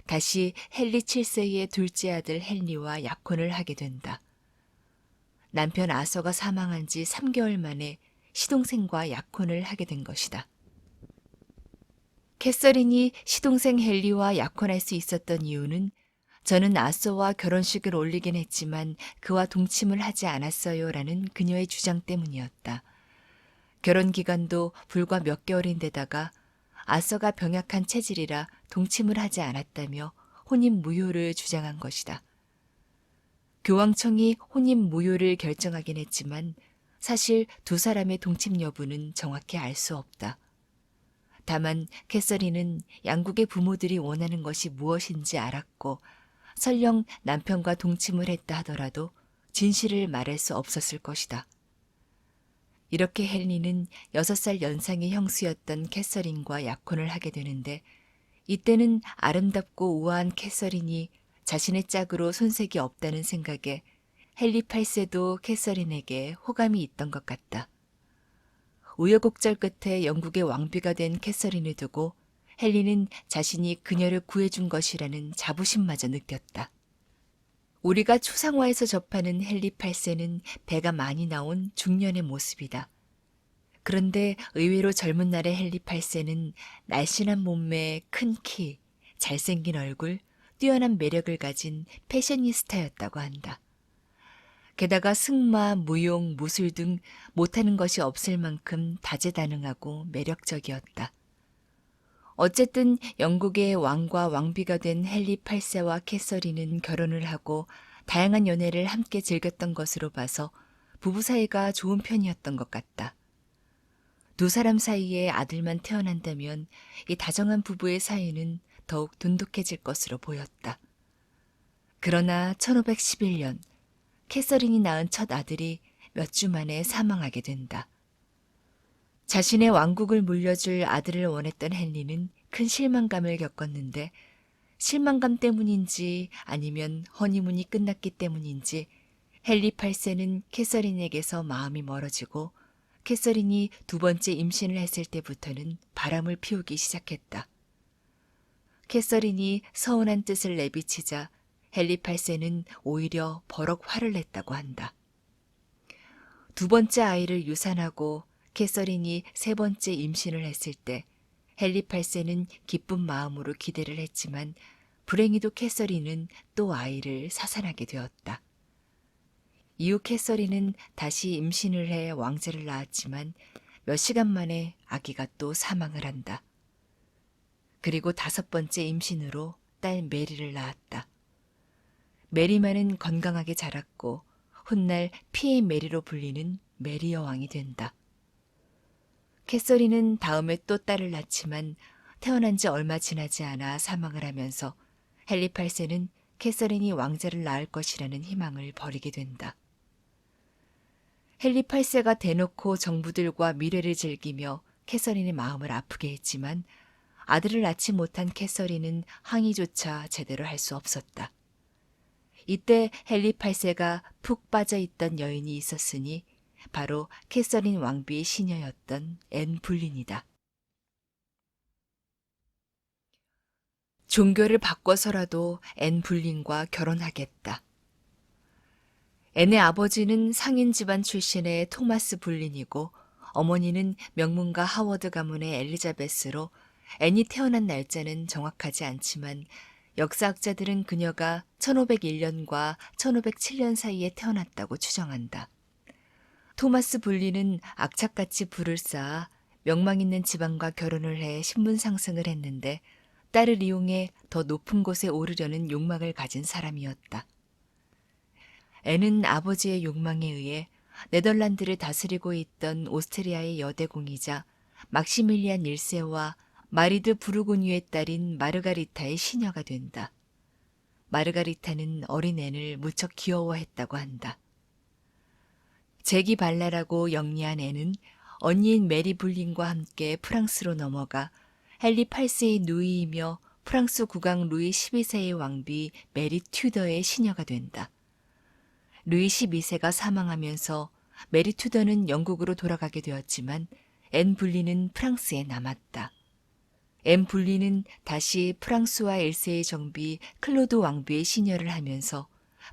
[SPEAKER 1] 다시 헨리 7세의 둘째 아들 헨리와 약혼을 하게 된다. 남편 아서가 사망한 지 3개월 만에 시동생과 약혼을 하게 된 것이다. 캐서린이 시동생 헨리와 약혼할 수 있었던 이유는 저는 아서와 결혼식을 올리긴 했지만 그와 동침을 하지 않았어요라는 그녀의 주장 때문이었다. 결혼 기간도 불과 몇 개월인데다가 아서가 병약한 체질이라 동침을 하지 않았다며 혼인 무효를 주장한 것이다. 교황청이 혼인 무효를 결정하긴 했지만 사실 두 사람의 동침 여부는 정확히 알 수 없다. 다만 캐서린은 양국의 부모들이 원하는 것이 무엇인지 알았고 설령 남편과 동침을 했다 하더라도 진실을 말할 수 없었을 것이다. 이렇게 헨리는 6살 연상의 형수였던 캐서린과 약혼을 하게 되는데 이때는 아름답고 우아한 캐서린이 자신의 짝으로 손색이 없다는 생각에 헨리 8세도 캐서린에게 호감이 있던 것 같다. 우여곡절 끝에 영국의 왕비가 된 캐서린을 두고 헨리는 자신이 그녀를 구해준 것이라는 자부심마저 느꼈다. 우리가 초상화에서 접하는 헨리 8세는 배가 많이 나온 중년의 모습이다. 그런데 의외로 젊은 날의 헨리 8세는 날씬한 몸매, 큰 키, 잘생긴 얼굴, 뛰어난 매력을 가진 패셔니스타였다고 한다. 게다가 승마, 무용, 무술 등 못하는 것이 없을 만큼 다재다능하고 매력적이었다. 어쨌든 영국의 왕과 왕비가 된 헨리 8세와 캐서린은 결혼을 하고 다양한 연애를 함께 즐겼던 것으로 봐서 부부 사이가 좋은 편이었던 것 같다. 두 사람 사이에 아들만 태어난다면 이 다정한 부부의 사이는 더욱 돈독해질 것으로 보였다. 그러나 1511년 캐서린이 낳은 첫 아들이 몇 주 만에 사망하게 된다. 자신의 왕국을 물려줄 아들을 원했던 헨리는 큰 실망감을 겪었는데 실망감 때문인지 아니면 허니문이 끝났기 때문인지 헨리 8세는 캐서린에게서 마음이 멀어지고 캐서린이 두 번째 임신을 했을 때부터는 바람을 피우기 시작했다. 캐서린이 서운한 뜻을 내비치자 헨리 8세는 오히려 버럭 화를 냈다고 한다. 두 번째 아이를 유산하고 캐서린이 세 번째 임신을 했을 때 헨리 8세는 기쁜 마음으로 기대를 했지만 불행히도 캐서린은 또 아이를 사산하게 되었다. 이후 캐서린은 다시 임신을 해 왕자를 낳았지만 몇 시간 만에 아기가 또 사망을 한다. 그리고 다섯 번째 임신으로 딸 메리를 낳았다. 메리만은 건강하게 자랐고 훗날 피의 메리로 불리는 메리 여왕이 된다. 캐서린은 다음에 또 딸을 낳지만 태어난 지 얼마 지나지 않아 사망을 하면서 헨리 8세는 캐서린이 왕자를 낳을 것이라는 희망을 버리게 된다. 헨리 8세가 대놓고 정부들과 미래를 즐기며 캐서린의 마음을 아프게 했지만 아들을 낳지 못한 캐서린은 항의조차 제대로 할 수 없었다. 이때 헨리 8세가 푹 빠져있던 여인이 있었으니 바로 캐서린 왕비의 시녀였던 앤 불린이다. 종교를 바꿔서라도 앤 불린과 결혼하겠다. 앤의 아버지는 상인 집안 출신의 토마스 불린이고 어머니는 명문가 하워드 가문의 엘리자베스로 앤이 태어난 날짜는 정확하지 않지만 역사학자들은 그녀가 1501년과 1507년 사이에 태어났다고 추정한다. 토마스 불린은 악착같이 부를 쌓아 명망 있는 집안과 결혼을 해 신분 상승을 했는데 딸을 이용해 더 높은 곳에 오르려는 욕망을 가진 사람이었다. 앤은 아버지의 욕망에 의해 네덜란드를 다스리고 있던 오스트리아의 여대공이자 막시밀리안 1세와 마리드 부르고뉴의 딸인 마르가리타의 시녀가 된다. 마르가리타는 어린 앤을 무척 귀여워했다고 한다. 잭이 발랄하고 영리한 앤은 언니인 메리 불린과 함께 프랑스로 넘어가 헨리 8세의 누이이며 프랑스 국왕 루이 12세의 왕비 메리 튜더의 시녀가 된다. 루이 12세가 사망하면서 메리 튜더는 영국으로 돌아가게 되었지만 앤 불린은 프랑스에 남았다. 앤 불린은 다시 프랑스와 1세의 정비 클로드 왕비의 시녀를 하면서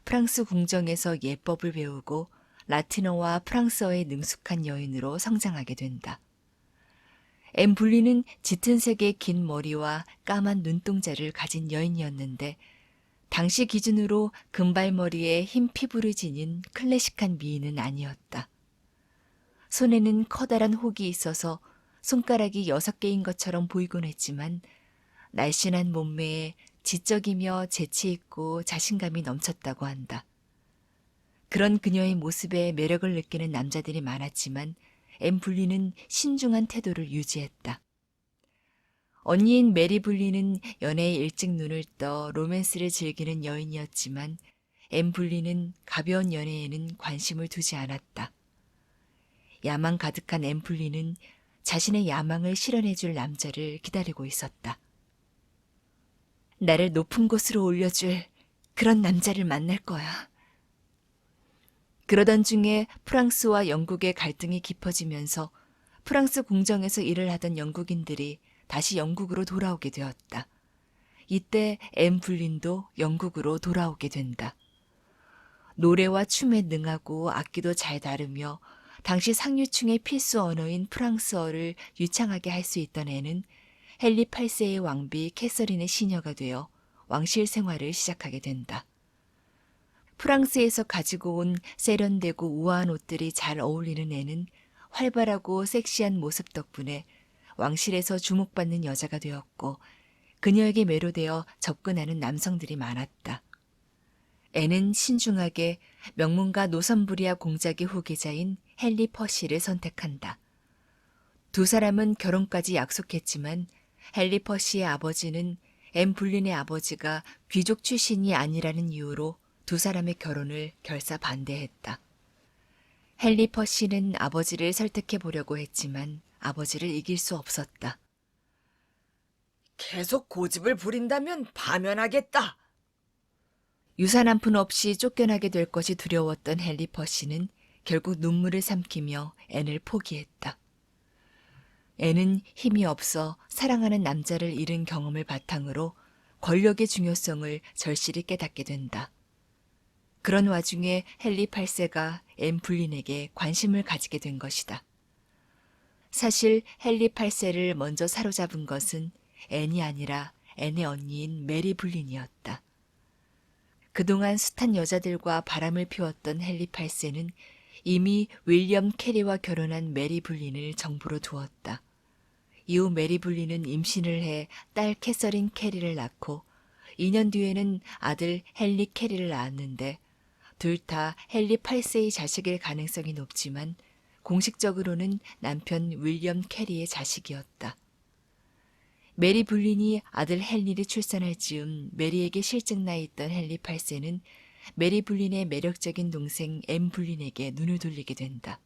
[SPEAKER 1] 프랑스 궁정에서 예법을 배우고 라틴어와 프랑스어에 능숙한 여인으로 성장하게 된다. 엠블리는 짙은 색의 긴 머리와 까만 눈동자를 가진 여인이었는데 당시 기준으로 금발머리에 흰 피부를 지닌 클래식한 미인은 아니었다. 손에는 커다란 혹이 있어서 손가락이 6개인 것처럼 보이곤 했지만 날씬한 몸매에 지적이며 재치있고 자신감이 넘쳤다고 한다. 그런 그녀의 모습에 매력을 느끼는 남자들이 많았지만 엠블리는 신중한 태도를 유지했다. 언니인 메리 블리는 연애에 일찍 눈을 떠 로맨스를 즐기는 여인이었지만 엠블리는 가벼운 연애에는 관심을 두지 않았다. 야망 가득한 엠블리는 자신의 야망을 실현해줄 남자를 기다리고 있었다. 나를 높은 곳으로 올려줄 그런 남자를 만날 거야. 그러던 중에 프랑스와 영국의 갈등이 깊어지면서 프랑스 궁정에서 일을 하던 영국인들이 다시 영국으로 돌아오게 되었다. 이때 엠블린도 영국으로 돌아오게 된다. 노래와 춤에 능하고 악기도 잘 다루며 당시 상류층의 필수 언어인 프랑스어를 유창하게 할 수 있던 애는 헨리 8세의 왕비 캐서린의 시녀가 되어 왕실 생활을 시작하게 된다. 프랑스에서 가지고 온 세련되고 우아한 옷들이 잘 어울리는 애는 활발하고 섹시한 모습 덕분에 왕실에서 주목받는 여자가 되었고 그녀에게 매료되어 접근하는 남성들이 많았다. 애는 신중하게 명문가 노선부리아 공작의 후계자인 헨리 퍼시를 선택한다. 두 사람은 결혼까지 약속했지만 헨리 퍼시의 아버지는 엠블린의 아버지가 귀족 출신이 아니라는 이유로 두 사람의 결혼을 결사 반대했다. 헨리 퍼시는 아버지를 설득해 보려고 했지만 아버지를 이길 수 없었다.
[SPEAKER 2] 계속 고집을 부린다면 파면하겠다.
[SPEAKER 1] 유산 한 푼 없이 쫓겨나게 될 것이 두려웠던 헨리 퍼시는 결국 눈물을 삼키며 앤을 포기했다. 앤은 힘이 없어 사랑하는 남자를 잃은 경험을 바탕으로 권력의 중요성을 절실히 깨닫게 된다. 그런 와중에 헨리 8세가 앤 블린에게 관심을 가지게 된 것이다. 사실 헨리 8세를 먼저 사로잡은 것은 앤이 아니라 앤의 언니인 메리 블린이었다. 그동안 숱한 여자들과 바람을 피웠던 헨리 8세는 이미 윌리엄 캐리와 결혼한 메리 블린을 정부로 두었다. 이후 메리 블린은 임신을 해 딸 캐서린 캐리를 낳고 2년 뒤에는 아들 헨리 캐리를 낳았는데 둘 다 헨리 8세의 자식일 가능성이 높지만 공식적으로는 남편 윌리엄 캐리의 자식이었다. 메리 블린이 아들 헨리를 출산할 즈음 메리에게 실증나 있던 헨리 8세는 메리 블린의 매력적인 동생 앤 블린에게 눈을 돌리게 된다.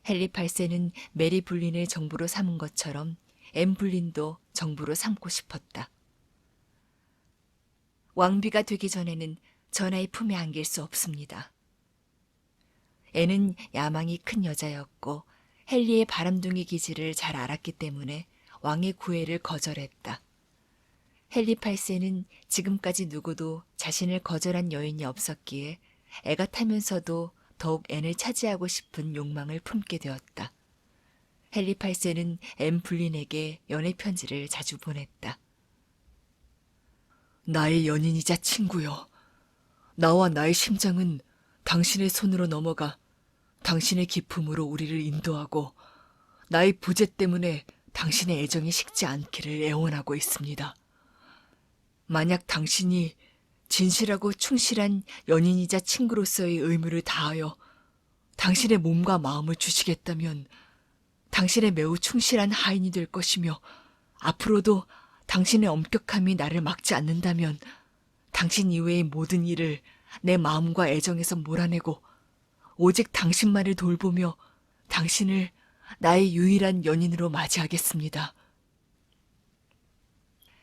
[SPEAKER 1] 헨리 8세는 메리 블린을 정부로 삼은 것처럼 앤 블린도 정부로 삼고 싶었다. 왕비가 되기 전에는 전하의 품에 안길 수 없습니다. 앤은 야망이 큰 여자였고 헨리의 바람둥이 기질을 잘 알았기 때문에 왕의 구애를 거절했다. 헨리 8세는 지금까지 누구도 자신을 거절한 여인이 없었기에 애가 타면서도 더욱 앤을 차지하고 싶은 욕망을 품게 되었다. 헨리 8세는 앤 블린에게 연애 편지를 자주 보냈다. 나의 연인이자 친구여. 나와 나의 심장은 당신의 손으로 넘어가 당신의 기품으로 우리를 인도하고 나의 부재 때문에 당신의 애정이 식지 않기를 애원하고 있습니다. 만약 당신이 진실하고 충실한 연인이자 친구로서의 의무를 다하여 당신의 몸과 마음을 주시겠다면 당신의 매우 충실한 하인이 될 것이며 앞으로도 당신의 엄격함이 나를 막지 않는다면 당신 이외의 모든 일을 내 마음과 애정에서 몰아내고 오직 당신만을 돌보며 당신을 나의 유일한 연인으로 맞이하겠습니다.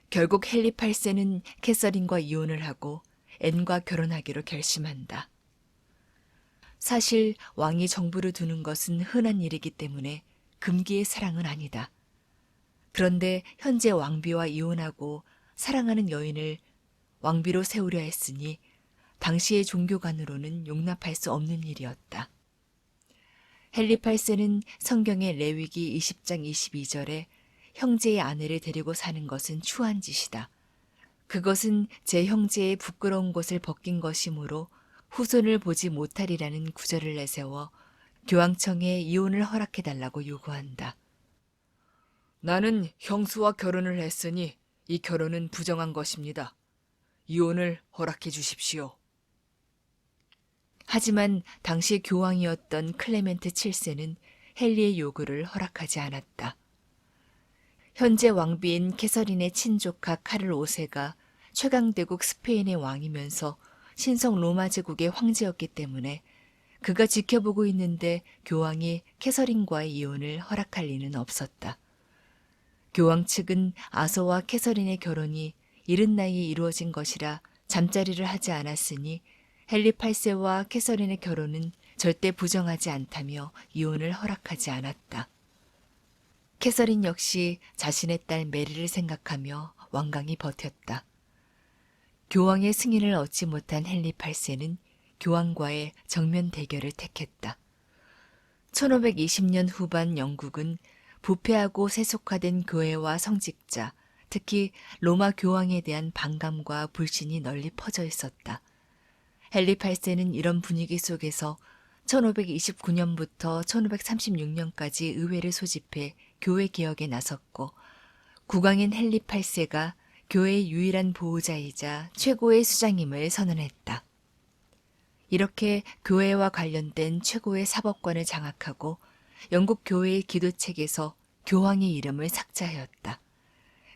[SPEAKER 1] 결국 헨리 8세는 캐서린과 이혼을 하고 앤과 결혼하기로 결심한다. 사실 왕이 정부를 두는 것은 흔한 일이기 때문에 금기의 사랑은 아니다. 그런데 현재 왕비와 이혼하고 사랑하는 여인을 왕비로 세우려 했으니 당시의 종교관으로는 용납할 수 없는 일이었다. 헨리 8세는 성경의 레위기 20장 22절에 형제의 아내를 데리고 사는 것은 추한 짓이다. 그것은 제 형제의 부끄러운 것을 벗긴 것이므로 후손을 보지 못하리라는 구절을 내세워 교황청에 이혼을 허락해달라고 요구한다.
[SPEAKER 2] 나는 형수와 결혼을 했으니 이 결혼은 부정한 것입니다. 이혼을 허락해 주십시오.
[SPEAKER 1] 하지만 당시 교황이었던 클레멘트 7세는 헨리의 요구를 허락하지 않았다. 현재 왕비인 캐서린의 친조카 카를 5세가 최강대국 스페인의 왕이면서 신성 로마 제국의 황제였기 때문에 그가 지켜보고 있는데 교황이 캐서린과의 이혼을 허락할 리는 없었다. 교황 측은 아서와 캐서린의 결혼이 이른 나이에 이루어진 것이라 잠자리를 하지 않았으니 헨리 8세와 캐서린의 결혼은 절대 부정하지 않다며 이혼을 허락하지 않았다. 캐서린 역시 자신의 딸 메리를 생각하며 완강히 버텼다. 교황의 승인을 얻지 못한 헨리 8세는 교황과의 정면 대결을 택했다. 1520년 후반 영국은 부패하고 세속화된 교회와 성직자, 특히 로마 교황에 대한 반감과 불신이 널리 퍼져 있었다. 헨리 8세는 이런 분위기 속에서 1529년부터 1536년까지 의회를 소집해 교회 개혁에 나섰고 국왕인 헨리 8세가 교회의 유일한 보호자이자 최고의 수장임을 선언했다. 이렇게 교회와 관련된 최고의 사법관을 장악하고 영국 교회의 기도책에서 교황의 이름을 삭제하였다.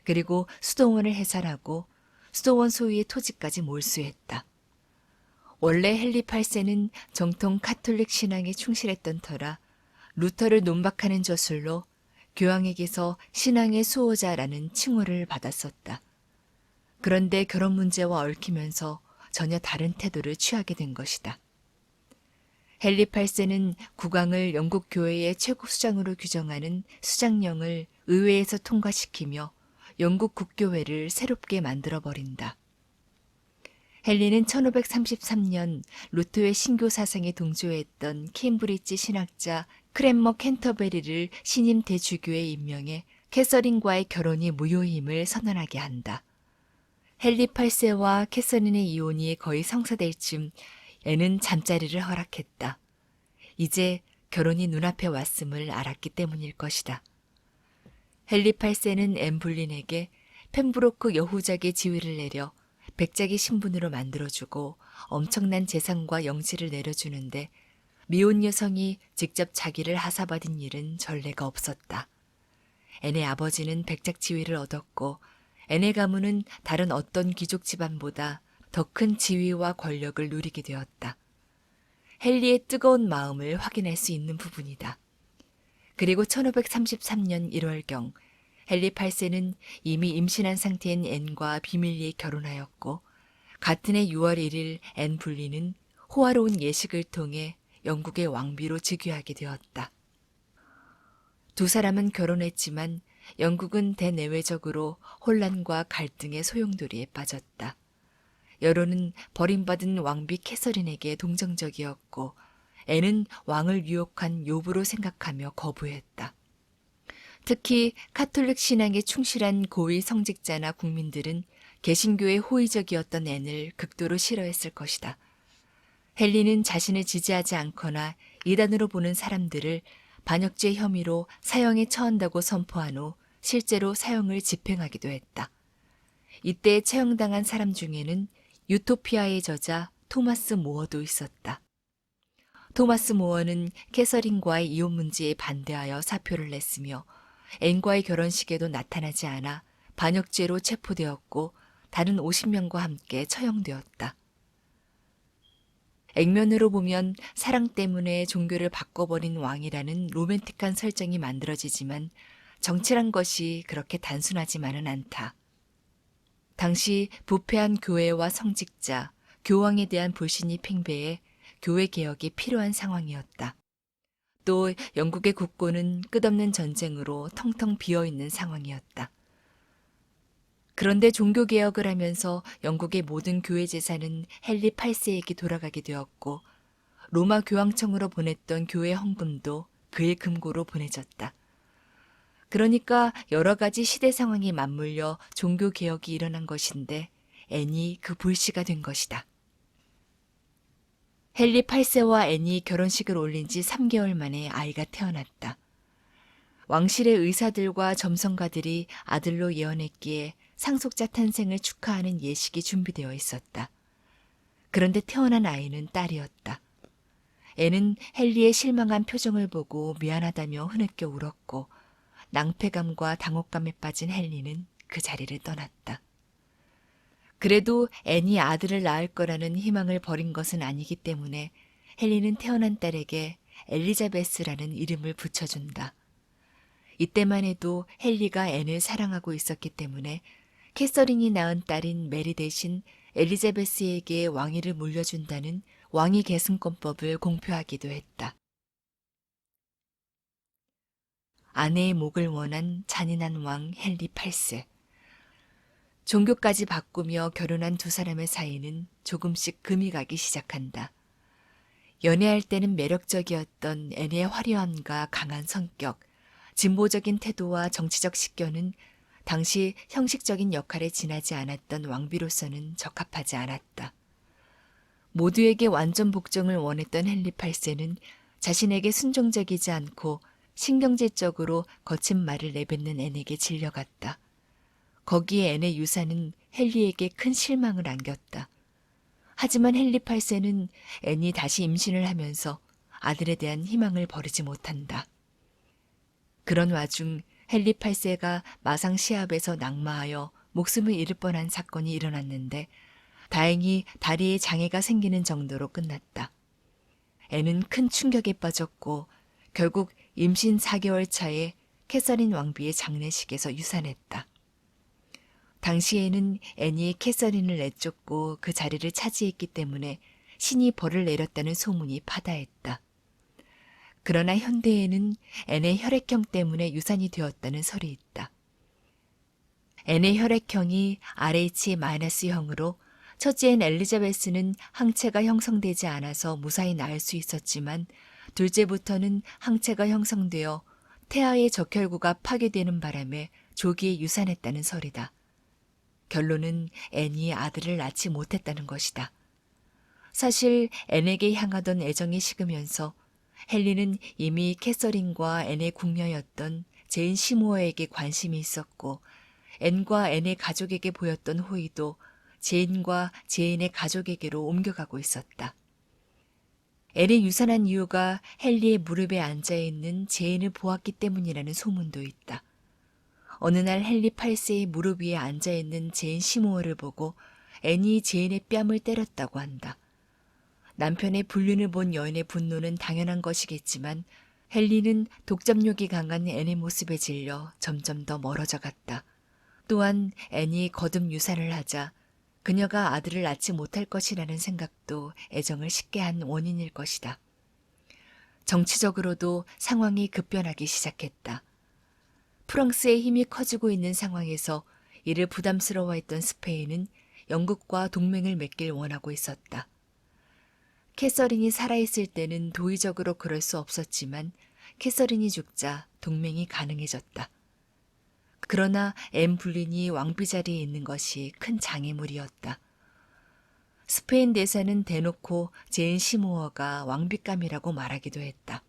[SPEAKER 1] 그리고 수도원을 해산하고 수도원 소유의 토지까지 몰수했다. 원래 헨리 8세는 정통 카톨릭 신앙에 충실했던 터라 루터를 논박하는 저술로 교황에게서 신앙의 수호자라는 칭호를 받았었다. 그런데 결혼 문제와 얽히면서 전혀 다른 태도를 취하게 된 것이다. 헨리 8세는 국왕을 영국 교회의 최고 수장으로 규정하는 수장령을 의회에서 통과시키며 영국 국교회를 새롭게 만들어버린다. 헨리는 1533년 루터의 신교 사상에 동조했던 케임브리지 신학자 크랜머 캔터베리를 신임 대주교에 임명해 캐서린과의 결혼이 무효임을 선언하게 한다. 헨리 8세와 캐서린의 이혼이 거의 성사될 즈음 애는 잠자리를 허락했다. 이제 결혼이 눈앞에 왔음을 알았기 때문일 것이다. 헨리 8세는 앤 불린에게 펜브로크 여후작의 지위를 내려 백작의 신분으로 만들어주고 엄청난 재산과 영지를 내려주는데 미혼 여성이 직접 자기를 하사받은 일은 전례가 없었다. 앤의 아버지는 백작 지위를 얻었고 앤의 가문은 다른 어떤 귀족 집안보다 더 큰 지위와 권력을 누리게 되었다. 헨리의 뜨거운 마음을 확인할 수 있는 부분이다. 그리고 1533년 1월경 헨리 8세는 이미 임신한 상태인 앤과 비밀리에 결혼하였고 같은 해 6월 1일 앤 불리는 호화로운 예식을 통해 영국의 왕비로 즉위하게 되었다. 두 사람은 결혼했지만 영국은 대내외적으로 혼란과 갈등의 소용돌이에 빠졌다. 여론은 버림받은 왕비 캐서린에게 동정적이었고 앤은 왕을 유혹한 요부로 생각하며 거부했다. 특히 카톨릭 신앙에 충실한 고위 성직자나 국민들은 개신교에 호의적이었던 앤을 극도로 싫어했을 것이다. 헨리는 자신을 지지하지 않거나 이단으로 보는 사람들을 반역죄 혐의로 사형에 처한다고 선포한 후 실제로 사형을 집행하기도 했다. 이때 처형당한 사람 중에는 유토피아의 저자 토마스 모어도 있었다. 토마스 모어는 캐서린과의 이혼 문제에 반대하여 사표를 냈으며 앤과의 결혼식에도 나타나지 않아 반역죄로 체포되었고 다른 50명과 함께 처형되었다. 액면으로 보면 사랑 때문에 종교를 바꿔버린 왕이라는 로맨틱한 설정이 만들어지지만 정치란 것이 그렇게 단순하지만은 않다. 당시 부패한 교회와 성직자, 교황에 대한 불신이 팽배해 교회 개혁이 필요한 상황이었다. 또 영국의 국고는 끝없는 전쟁으로 텅텅 비어있는 상황이었다. 그런데 종교개혁을 하면서 영국의 모든 교회 재산은 헨리 8세에게 돌아가게 되었고 로마 교황청으로 보냈던 교회 헌금도 그의 금고로 보내졌다. 그러니까 여러 가지 시대 상황이 맞물려 종교 개혁이 일어난 것인데 앤이 그 불씨가 된 것이다. 헨리 8세와 앤이 결혼식을 올린 지 3개월 만에 아이가 태어났다. 왕실의 의사들과 점성가들이 아들로 예언했기에 상속자 탄생을 축하하는 예식이 준비되어 있었다. 그런데 태어난 아이는 딸이었다. 앤은 헨리의 실망한 표정을 보고 미안하다며 흐느껴 울었고 낭패감과 당혹감에 빠진 헨리는 그 자리를 떠났다. 그래도 앤이 아들을 낳을 거라는 희망을 버린 것은 아니기 때문에 헨리는 태어난 딸에게 엘리자베스라는 이름을 붙여준다. 이때만 해도 헨리가 앤을 사랑하고 있었기 때문에 캐서린이 낳은 딸인 메리 대신 엘리자베스에게 왕위를 물려준다는 왕위 계승권법을 공표하기도 했다. 아내의 목을 원한 잔인한 왕 헨리 8세. 종교까지 바꾸며 결혼한 두 사람의 사이는 조금씩 금이 가기 시작한다. 연애할 때는 매력적이었던 앤의 화려함과 강한 성격, 진보적인 태도와 정치적 식견은 당시 형식적인 역할에 지나지 않았던 왕비로서는 적합하지 않았다. 모두에게 완전 복종을 원했던 헨리 8세는 자신에게 순종적이지 않고 신경질적으로 거친 말을 내뱉는 앤에게 질려갔다. 거기에 앤의 유사는 헨리에게 큰 실망을 안겼다. 하지만 헨리 8세는 앤이 다시 임신을 하면서 아들에 대한 희망을 버리지 못한다. 그런 와중 헨리 8세가 마상 시합에서 낙마하여 목숨을 잃을 뻔한 사건이 일어났는데 다행히 다리에 장애가 생기는 정도로 끝났다. 앤은 큰 충격에 빠졌고 결국 임신 4개월 차에 캐서린 왕비의 장례식에서 유산했다. 당시에는 앤이 캐서린을 내쫓고 그 자리를 차지했기 때문에 신이 벌을 내렸다는 소문이 파다했다. 그러나 현대에는 앤의 혈액형 때문에 유산이 되었다는 설이 있다. 앤의 혈액형이 RH-형으로 첫째인 엘리자베스는 항체가 형성되지 않아서 무사히 낳을 수 있었지만 둘째부터는 항체가 형성되어 태아의 적혈구가 파괴되는 바람에 조기에 유산했다는 설이다. 결론은 앤이 아들을 낳지 못했다는 것이다. 사실 앤에게 향하던 애정이 식으면서 헨리는 이미 캐서린과 앤의 궁녀였던 제인 시모어에게 관심이 있었고 앤과 앤의 가족에게 보였던 호의도 제인과 제인의 가족에게로 옮겨가고 있었다. 앤이 유산한 이유가 헨리의 무릎에 앉아있는 제인을 보았기 때문이라는 소문도 있다. 어느 날 헨리 8세의 무릎 위에 앉아있는 제인 시모어를 보고 앤이 제인의 뺨을 때렸다고 한다. 남편의 불륜을 본 여인의 분노는 당연한 것이겠지만 헨리는 독점욕이 강한 앤의 모습에 질려 점점 더 멀어져 갔다. 또한 앤이 거듭 유산을 하자 그녀가 아들을 낳지 못할 것이라는 생각도 애정을 식게 한 원인일 것이다. 정치적으로도 상황이 급변하기 시작했다. 프랑스의 힘이 커지고 있는 상황에서 이를 부담스러워했던 스페인은 영국과 동맹을 맺길 원하고 있었다. 캐서린이 살아있을 때는 도의적으로 그럴 수 없었지만 캐서린이 죽자 동맹이 가능해졌다. 그러나 앤 불린이 왕비 자리에 있는 것이 큰 장애물이었다. 스페인 대사는 대놓고 제인 시모어가 왕비감이라고 말하기도 했다.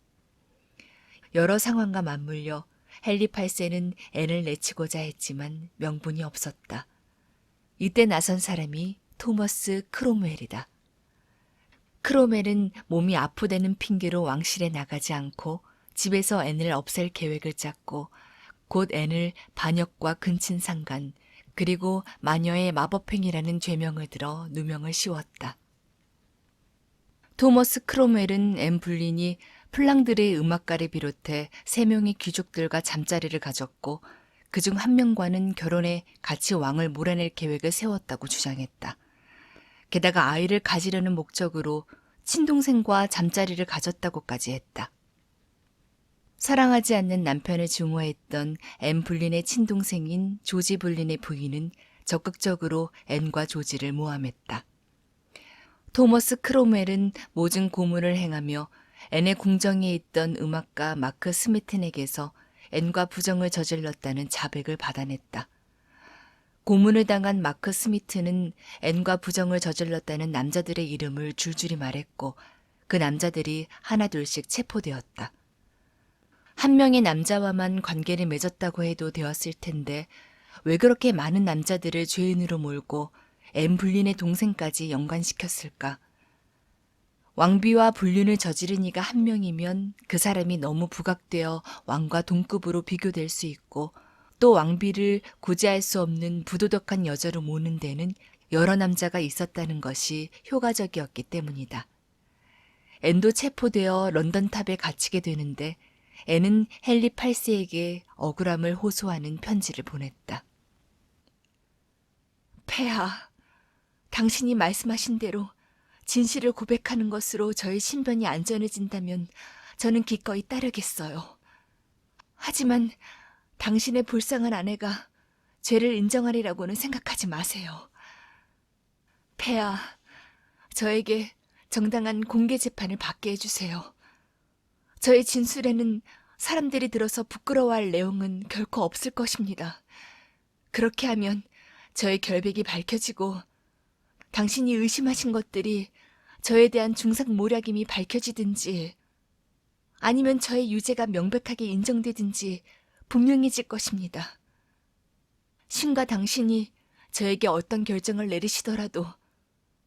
[SPEAKER 1] 여러 상황과 맞물려 헨리 8세는 앤을 내치고자 했지만 명분이 없었다. 이때 나선 사람이 토머스 크롬웰이다. 크롬웰은 몸이 아프다는 핑계로 왕실에 나가지 않고 집에서 앤을 없앨 계획을 짰고 곧 앤을 반역과 근친상간 그리고 마녀의 마법행위라는 죄명을 들어 누명을 씌웠다. 토머스 크롬웰은 앤 불린이 플랑드르의 음악가를 비롯해 3명의 귀족들과 잠자리를 가졌고 그중 1명과는 결혼해 같이 왕을 몰아낼 계획을 세웠다고 주장했다. 게다가 아이를 가지려는 목적으로 친동생과 잠자리를 가졌다고까지 했다. 사랑하지 않는 남편을 증오했던 앤 불린의 친동생인 조지 불린의 부인은 적극적으로 앤과 조지를 모함했다. 토머스 크롬웰은 모진 고문을 행하며 앤의 궁정에 있던 음악가 마크 스미튼에게서 앤과 부정을 저질렀다는 자백을 받아냈다. 고문을 당한 마크 스미트는 앤과 부정을 저질렀다는 남자들의 이름을 줄줄이 말했고 그 남자들이 하나둘씩 체포되었다. 한 명의 남자와만 관계를 맺었다고 해도 되었을 텐데 왜 그렇게 많은 남자들을 죄인으로 몰고 앤 불륜의 동생까지 연관시켰을까? 왕비와 불륜을 저지른 이가 한 명이면 그 사람이 너무 부각되어 왕과 동급으로 비교될 수 있고 또 왕비를 구제할 수 없는 부도덕한 여자로 모는 데는 여러 남자가 있었다는 것이 효과적이었기 때문이다. 앤도 체포되어 런던탑에 갇히게 되는데 앤은 헨리 8세에게 억울함을 호소하는 편지를 보냈다. 폐하, 당신이 말씀하신 대로 진실을 고백하는 것으로 저의 신변이 안전해진다면 저는 기꺼이 따르겠어요. 하지만 당신의 불쌍한 아내가 죄를 인정하리라고는 생각하지 마세요. 폐하, 저에게 정당한 공개 재판을 받게 해주세요. 저의 진술에는 사람들이 들어서 부끄러워할 내용은 결코 없을 것입니다. 그렇게 하면 저의 결백이 밝혀지고 당신이 의심하신 것들이 저에 대한 중상모략임이 밝혀지든지 아니면 저의 유죄가 명백하게 인정되든지 분명해질 것입니다. 신과 당신이 저에게 어떤 결정을 내리시더라도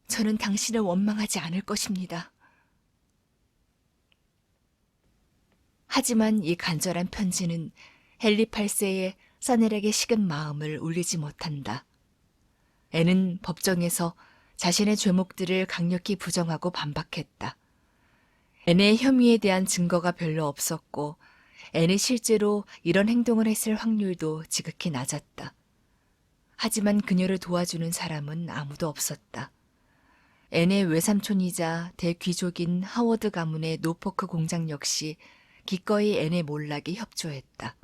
[SPEAKER 1] 저는 당신을 원망하지 않을 것입니다. 하지만 이 간절한 편지는 헨리 8세의 싸늘하게 식은 마음을 울리지 못한다. 앤은 법정에서 자신의 죄목들을 강력히 부정하고 반박했다. 앤의 혐의에 대한 증거가 별로 없었고 앤이 실제로 이런 행동을 했을 확률도 지극히 낮았다. 하지만 그녀를 도와주는 사람은 아무도 없었다. 앤의 외삼촌이자 대귀족인 하워드 가문의 노포크 공장 역시 기꺼이 앤의 몰락에 협조했다.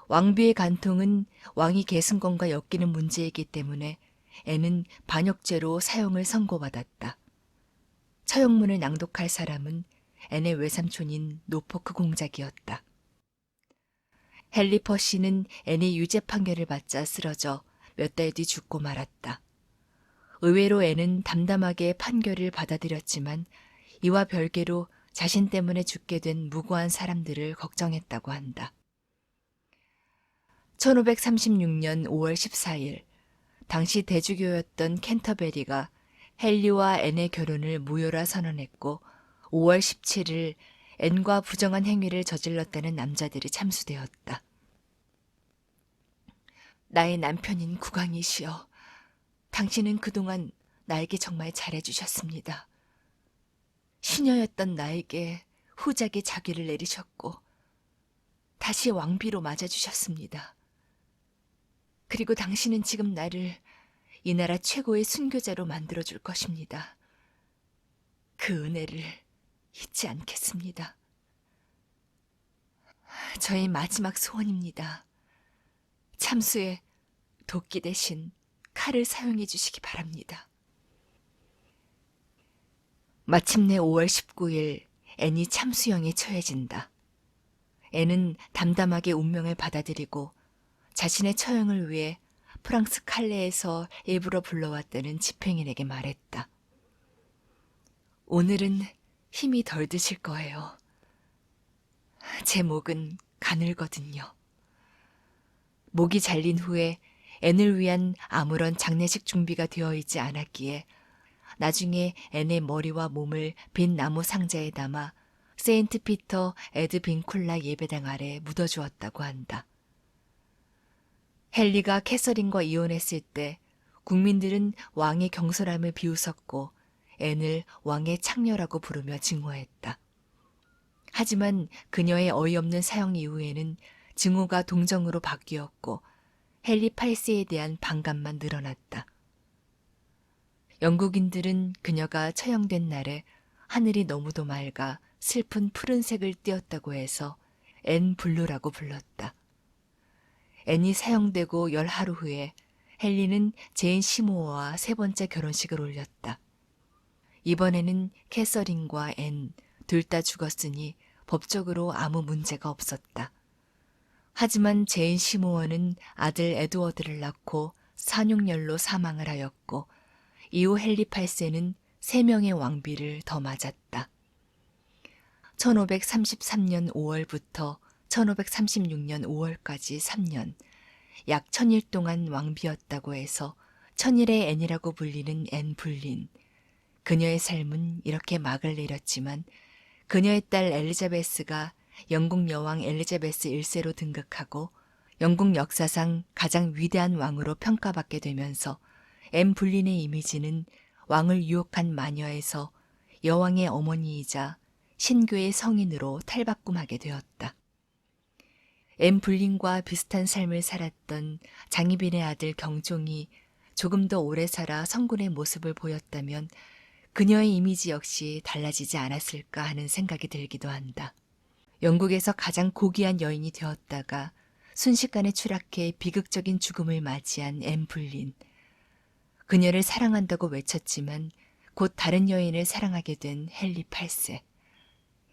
[SPEAKER 1] 왕비의 간통은 왕위 계승권과 엮이는 문제이기 때문에 앤은 반역죄로 사형을 선고받았다. 처형문을 낭독할 사람은 앤의 외삼촌인 노포크 공작이었다. 헨리 퍼시는 앤의 유죄 판결을 받자 쓰러져 몇 달 뒤 죽고 말았다. 의외로 앤은 담담하게 판결을 받아들였지만 이와 별개로 자신 때문에 죽게 된 무고한 사람들을 걱정했다고 한다. 1536년 5월 14일, 당시 대주교였던 캔터베리가 헨리와 앤의 결혼을 무효라 선언했고 5월 17일 앤과 부정한 행위를 저질렀다는 남자들이 참수되었다. 나의 남편인 국왕이시여, 당신은 그동안 나에게 정말 잘해주셨습니다. 시녀였던 나에게 후작의 자귀를 내리셨고 다시 왕비로 맞아주셨습니다. 그리고 당신은 지금 나를 이 나라 최고의 순교자로 만들어줄 것입니다. 그 은혜를 잊지 않겠습니다. 저의 마지막 소원입니다. 참수에 도끼 대신 칼을 사용해 주시기 바랍니다. 마침내 5월 19일 앤이 참수형에 처해진다. 앤은 담담하게 운명을 받아들이고 자신의 처형을 위해 프랑스 칼레에서 일부러 불러왔다는 집행인에게 말했다. 오늘은 힘이 덜 드실 거예요. 제 목은 가늘거든요. 목이 잘린 후에 앤을 위한 아무런 장례식 준비가 되어 있지 않았기에 나중에 앤의 머리와 몸을 빈 나무 상자에 담아 세인트 피터 에드 빈쿨라 예배당 아래 묻어주었다고 한다. 헨리가 캐서린과 이혼했을 때 국민들은 왕의 경솔함을 비웃었고 앤을 왕의 창녀라고 부르며 증오했다. 하지만 그녀의 어이없는 사형 이후에는 증오가 동정으로 바뀌었고 헨리 8세에 대한 반감만 늘어났다. 영국인들은 그녀가 처형된 날에 하늘이 너무도 맑아 슬픈 푸른색을 띠었다고 해서 앤 블루라고 불렀다. 앤이 사형되고 10하루 후에 헨리는 제인 시모어와 세 번째 결혼식을 올렸다. 이번에는 캐서린과 앤 둘 다 죽었으니 법적으로 아무 문제가 없었다. 하지만 제인 시모어는 아들 에드워드를 낳고 산육열로 사망을 하였고 이후 헨리 8세는 3명의 왕비를 더 맞았다. 1533년 5월부터 1536년 5월까지 3년, 약 1000일 동안 왕비였다고 해서 천일의 앤이라고 불리는 앤 불린. 그녀의 삶은 이렇게 막을 내렸지만 그녀의 딸 엘리자베스가 영국 여왕 엘리자베스 1세로 등극하고 영국 역사상 가장 위대한 왕으로 평가받게 되면서 앤 불린의 이미지는 왕을 유혹한 마녀에서 여왕의 어머니이자 신교의 성인으로 탈바꿈하게 되었다. 앤 불린과 비슷한 삶을 살았던 장희빈의 아들 경종이 조금 더 오래 살아 성군의 모습을 보였다면 그녀의 이미지 역시 달라지지 않았을까 하는 생각이 들기도 한다. 영국에서 가장 고귀한 여인이 되었다가 순식간에 추락해 비극적인 죽음을 맞이한 앤 불린. 그녀를 사랑한다고 외쳤지만 곧 다른 여인을 사랑하게 된 헨리 8세.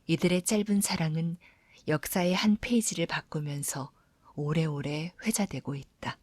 [SPEAKER 1] 이들의 짧은 사랑은 역사의 한 페이지를 바꾸면서 오래오래 회자되고 있다.